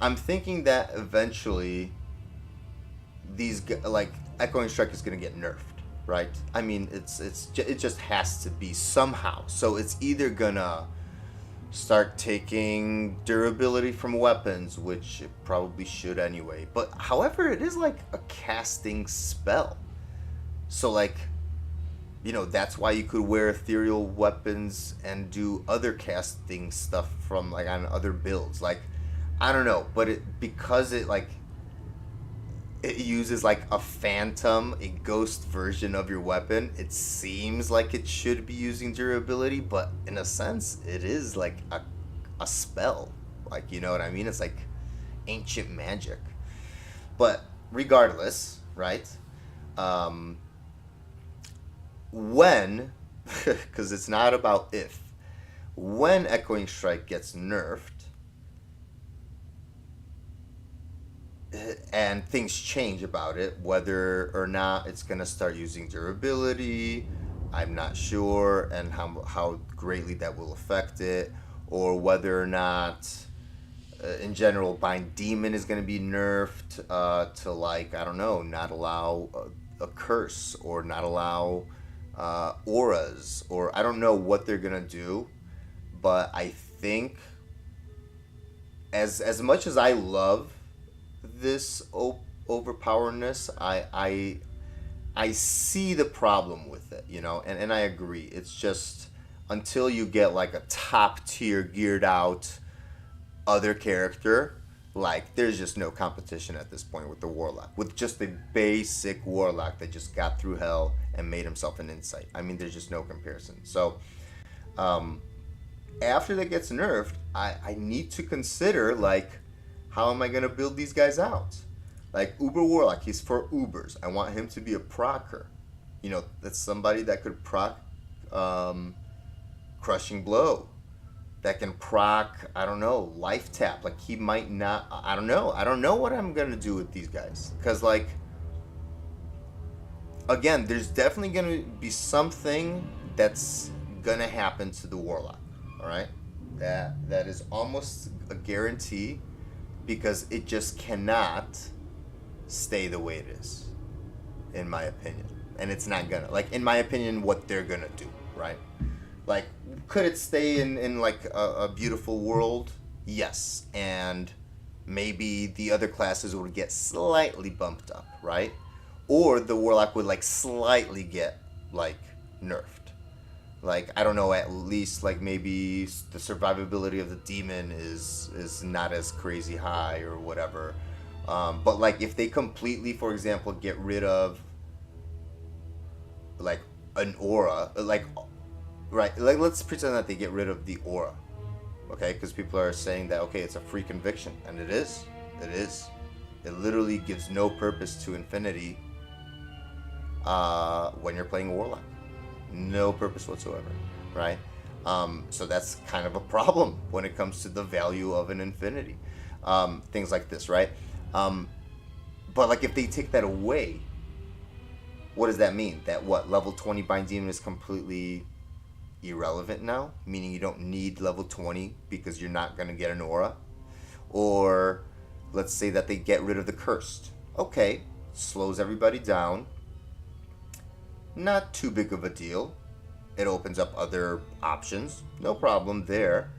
I'm thinking that eventually these, like, Echoing Strike is going to get nerfed, right? I mean, it just has to be somehow. So it's either going to start taking durability from weapons, which it probably should anyway. But however, it is like a casting spell. So like, you know, that's why you could wear ethereal weapons and do other casting stuff from like on other builds. Like, I don't know, but because it uses like a phantom, a ghost version of your weapon, it seems like it should be using durability, but in a sense, it is like a spell. Like, you know what I mean? It's like ancient magic. But regardless, right? When, because it's not about if, when Echoing Strike gets nerfed, and things change about it, whether or not it's going to start using durability, I'm not sure, and how greatly that will affect it, or whether or not, in general, Bind Demon is going to be nerfed to, like, I don't know, not allow a curse, or not allow auras, or I don't know what they're going to do, but I think, as much as I love this overpowerness, I see the problem with it, you know, and I agree. It's just until you get like a top tier geared out other character, like there's just no competition at this point with the Warlock, with just a basic Warlock that just got through hell and made himself an insight. I mean, there's just no comparison. So after that gets nerfed, I need to consider, like, how am I going to build these guys out? Like, Uber Warlock, he's for Ubers. I want him to be a procer. You know, that's somebody that could proc Crushing Blow. That can proc, I don't know, Life Tap. Like, he might not, I don't know. I don't know what I'm going to do with these guys. Because, like, again, there's definitely going to be something that's going to happen to the Warlock. All right? That is almost a guarantee. Because it just cannot stay the way it is, in my opinion. and it's not gonna, like, in my opinion, what they're gonna do, right? Like, could it stay in like a beautiful world? Yes, and maybe the other classes would get slightly bumped up, right? Or the Warlock would like slightly get like nerfed. Like, I don't know, at least like maybe the survivability of the demon is not as crazy high or whatever. But like if they completely, for example, get rid of like an aura, like, right, like let's pretend that they get rid of the aura, okay? Because people are saying that, okay, it's a free conviction, and it is. It is. It literally gives no purpose to Infinity when you're playing Warlock. No purpose whatsoever, right? So that's kind of a problem when it comes to the value of an Infinity. Things like this, right? But like if they take that away, what does that mean? That what, level 20 Bind Demon is completely irrelevant now? Meaning you don't need level 20 because you're not going to get an aura? Or let's say that they get rid of the Cursed. Okay, slows everybody down. Not too big of a deal. It opens up other options. No problem there.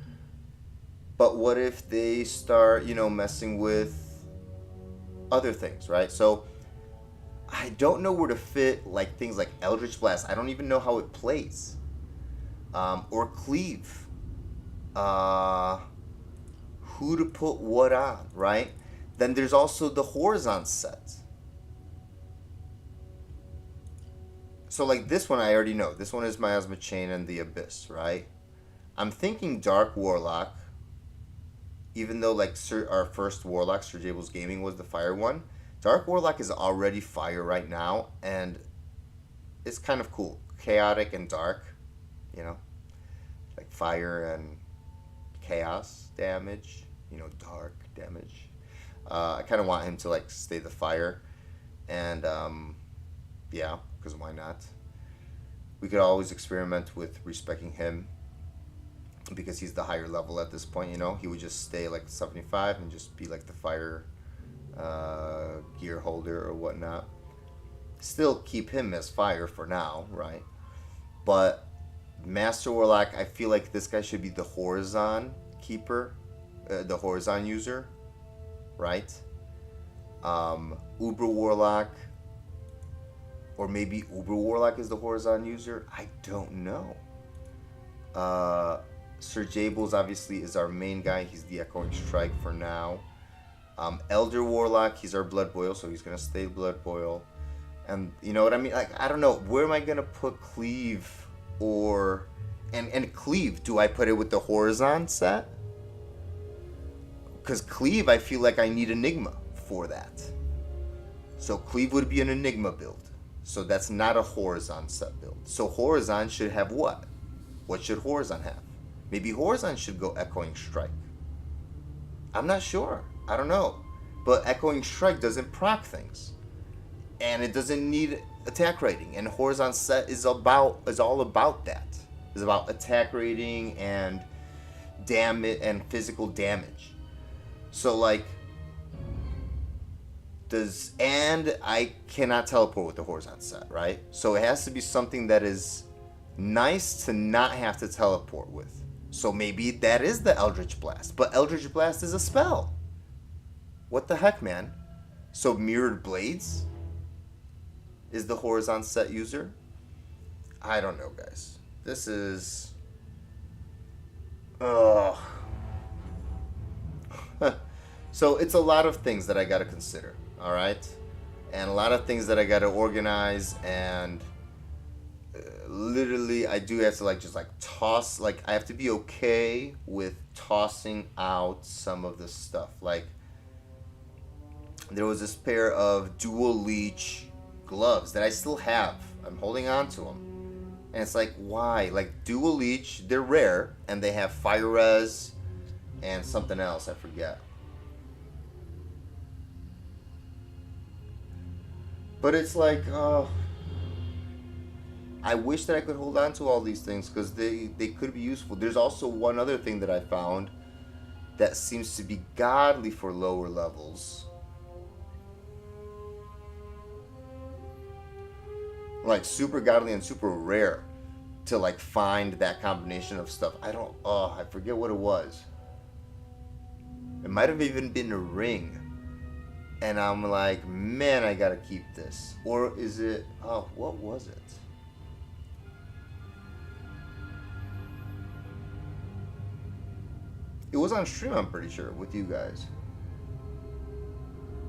But what if they start, messing with other things, right? So I don't know where to fit like things like Eldritch Blast. I don't even know how it plays. Or Cleave. Who to put what on, right? Then there's also the Horizon set. So like this one I already know. This one is Miasma Chain and the Abyss, right? I'm thinking Dark Warlock, even though like our first Warlock, Sir Jable's Gaming, was the fire one. Dark Warlock is already fire right now, and it's kind of cool. Chaotic and dark, like fire and chaos damage, dark damage. I kind of want him to like stay the fire, and yeah, because why not? We could always experiment with respecking him because he's the higher level at this point, He would just stay like 75 and just be like the fire gear holder or whatnot. Still keep him as fire for now, right? But Master Warlock, I feel like this guy should be the Horizon keeper, the Horizon user, right? Uber Warlock, or maybe Uber Warlock is the Horizon user. I don't know. Sir Jables obviously is our main guy. He's the Echoing Strike for now. Elder Warlock, he's our Blood Boil, so he's gonna stay Blood Boil. And you know what I mean? Like, I don't know, where am I gonna put Cleave or and Cleave? Do I put it with the Horizon set? Because Cleave, I feel like I need Enigma for that. So Cleave would be an Enigma build. So that's not a Horizon set build. So Horizon should have what? What should Horizon have? Maybe Horizon should go Echoing Strike. I'm not sure. I don't know. But Echoing Strike doesn't proc things. And it doesn't need attack rating. And Horizon set is all about that. It's about attack rating and damage and physical damage. So like and I cannot teleport with the Horizon set, right? So it has to be something that is nice to not have to teleport with. So maybe that is the Eldritch Blast. But Eldritch Blast is a spell. What the heck, man? So Mirrored Blades is the Horizon set user? I don't know, guys. This is... Ugh. So it's a lot of things that I gotta consider, alright? And a lot of things that I gotta organize, and literally I do have to just toss, I have to be okay with tossing out some of this stuff. Like, there was this pair of Dual Leech gloves that I still have. I'm holding on to them. And it's like, why? Like, Dual Leech, they're rare, and they have Fire Res and something else, I forget. But it's like, I wish that I could hold on to all these things because they could be useful. There's also one other thing that I found that seems to be godly for lower levels. like super godly and super rare to like find that combination of stuff. I forget what it was. It might have even been a ring. And I'm like, man, I gotta keep this. Or is it, what was it? It was on stream, I'm pretty sure, with you guys.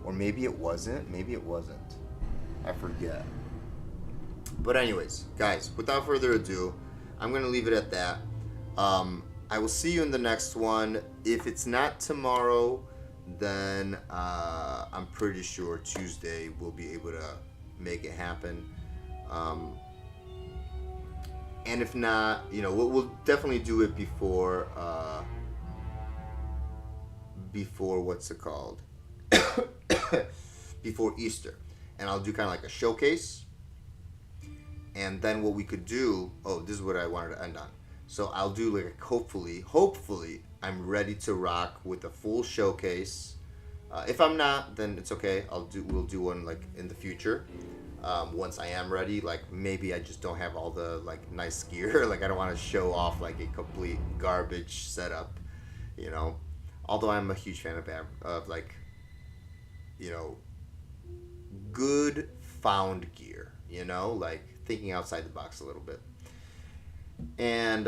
Or maybe it wasn't. Maybe it wasn't. I forget. But anyways, guys, without further ado, I'm going to leave it at that. I will see you in the next one. If it's not tomorrow, then I'm pretty sure Tuesday we'll be able to make it happen. And if not, you know, we'll definitely do it before what's it called? Before Easter. And I'll do kind of like a showcase. And then what we could do, this is what I wanted to end on. So I'll do like hopefully I'm ready to rock with a full showcase. If I'm not, then it's okay. We'll do one like in the future. Once I am ready, like maybe I just don't have all the like nice gear. Like I don't want to show off like a complete garbage setup, you know. Although I'm a huge fan of like, you know, good found gear, you know, like thinking outside the box a little bit. And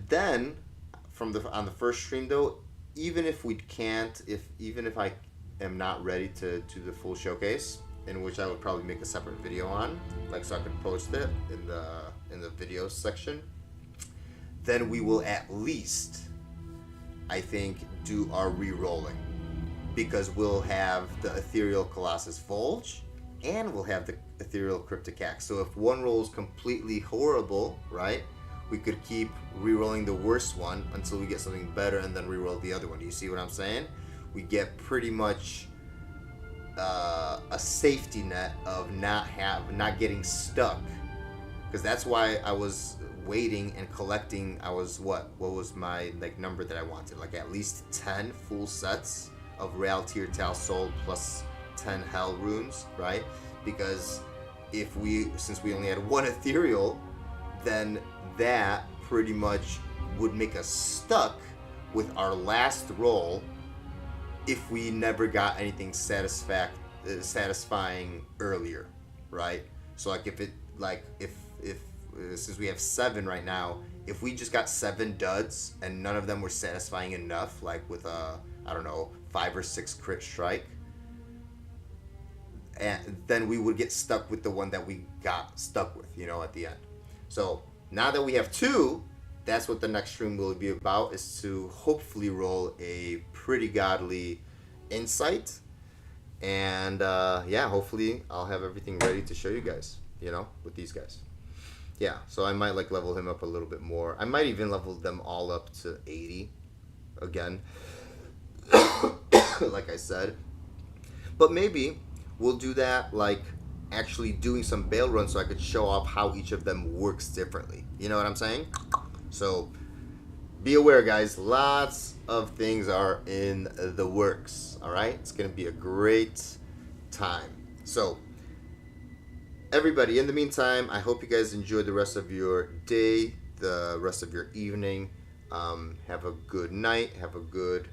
then on the first stream though, even if I am not ready to do the full showcase, in which I would probably make a separate video on, like so I could post it in the video section, then we will at least, I think, do our re-rolling, because we'll have the Ethereal Colossus Volge and we'll have the Ethereal Cryptic Axe. So if one roll is completely horrible, right, we could keep re-rolling the worst one until we get something better and then re-roll the other one. Do you see what I'm saying? We get pretty much a safety net of not getting stuck, because that's why I was waiting and collecting. I was what was my like number that I wanted, like at least 10 full sets of Reality Tal Soul plus 10 Hell runes, right? Because since we only had one ethereal, then that pretty much would make us stuck with our last roll if we never got anything satisfying earlier, right? So like if since we have 7 right now, if we just got 7 duds and none of them were satisfying enough, like with a 5 or 6 crit strike, and then we would get stuck with the one that we got stuck with, you know, at the end. So now that we have 2, that's what the next stream will be about, is to hopefully roll a pretty godly insight. And hopefully I'll have everything ready to show you guys, you know, with these guys. Yeah, so I might like level him up a little bit more. I might even level them all up to 80 again, like I said. But maybe we'll do that, like actually doing some bail runs so I could show off how each of them works differently. You know what I'm saying? So be aware, guys, lots of things are in the works, all right? It's going to be a great time. So everybody, in the meantime, I hope you guys enjoy the rest of your day, the rest of your evening. Have a good night. Have a good,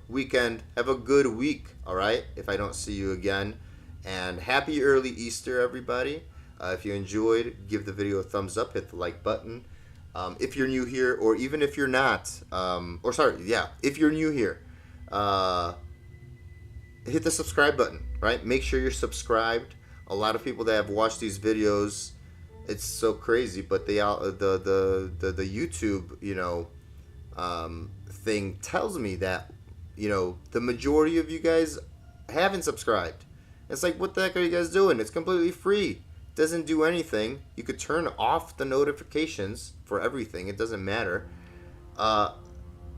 weekend. Have a good week, all right? If I don't see you again. And happy early Easter, everybody. If you enjoyed, give the video a thumbs up. Hit the like button. If you're new here, or even if you're not, if you're new here, hit the subscribe button, right? Make sure you're subscribed. A lot of people that have watched these videos, it's so crazy, but the YouTube, thing tells me that, the majority of you guys haven't subscribed. It's like, what the heck are you guys doing? It's completely free. Doesn't do anything. You could turn off the notifications for everything. It doesn't matter. But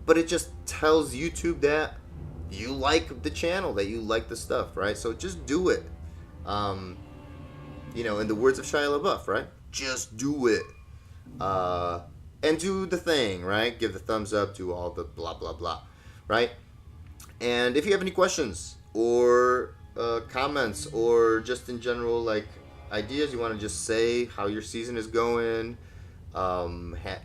it just tells YouTube that you like the channel, that you like the stuff, right? So just do it. In the words of Shia LaBeouf, right? Just do it. And do the thing, right? Give the thumbs up, do all the blah, blah, blah, right? And if you have any questions or comments, or just in general, like, ideas, you want to just say how your season is going,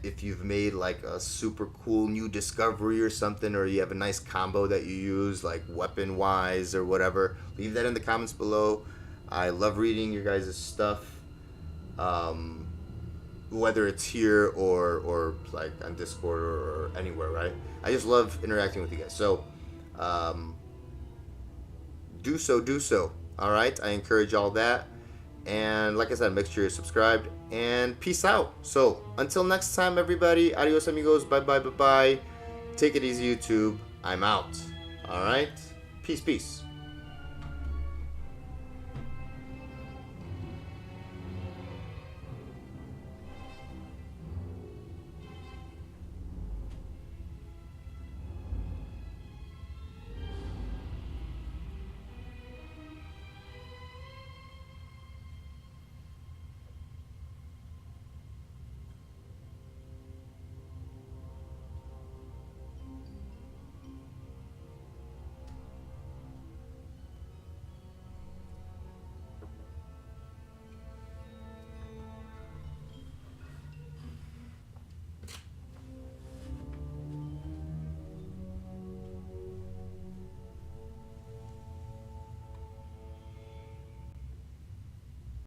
if you've made like a super cool new discovery or something, or you have a nice combo that you use, like weapon wise or whatever, leave that in the comments below. I love reading your guys' stuff, whether it's here or like on Discord or anywhere, right? I just love interacting with you guys. So do so. All right, I encourage all that. And like I said, make sure you're subscribed, and peace out. So until next time, everybody, adios amigos, bye. Take it easy, YouTube. I'm out. All right, peace.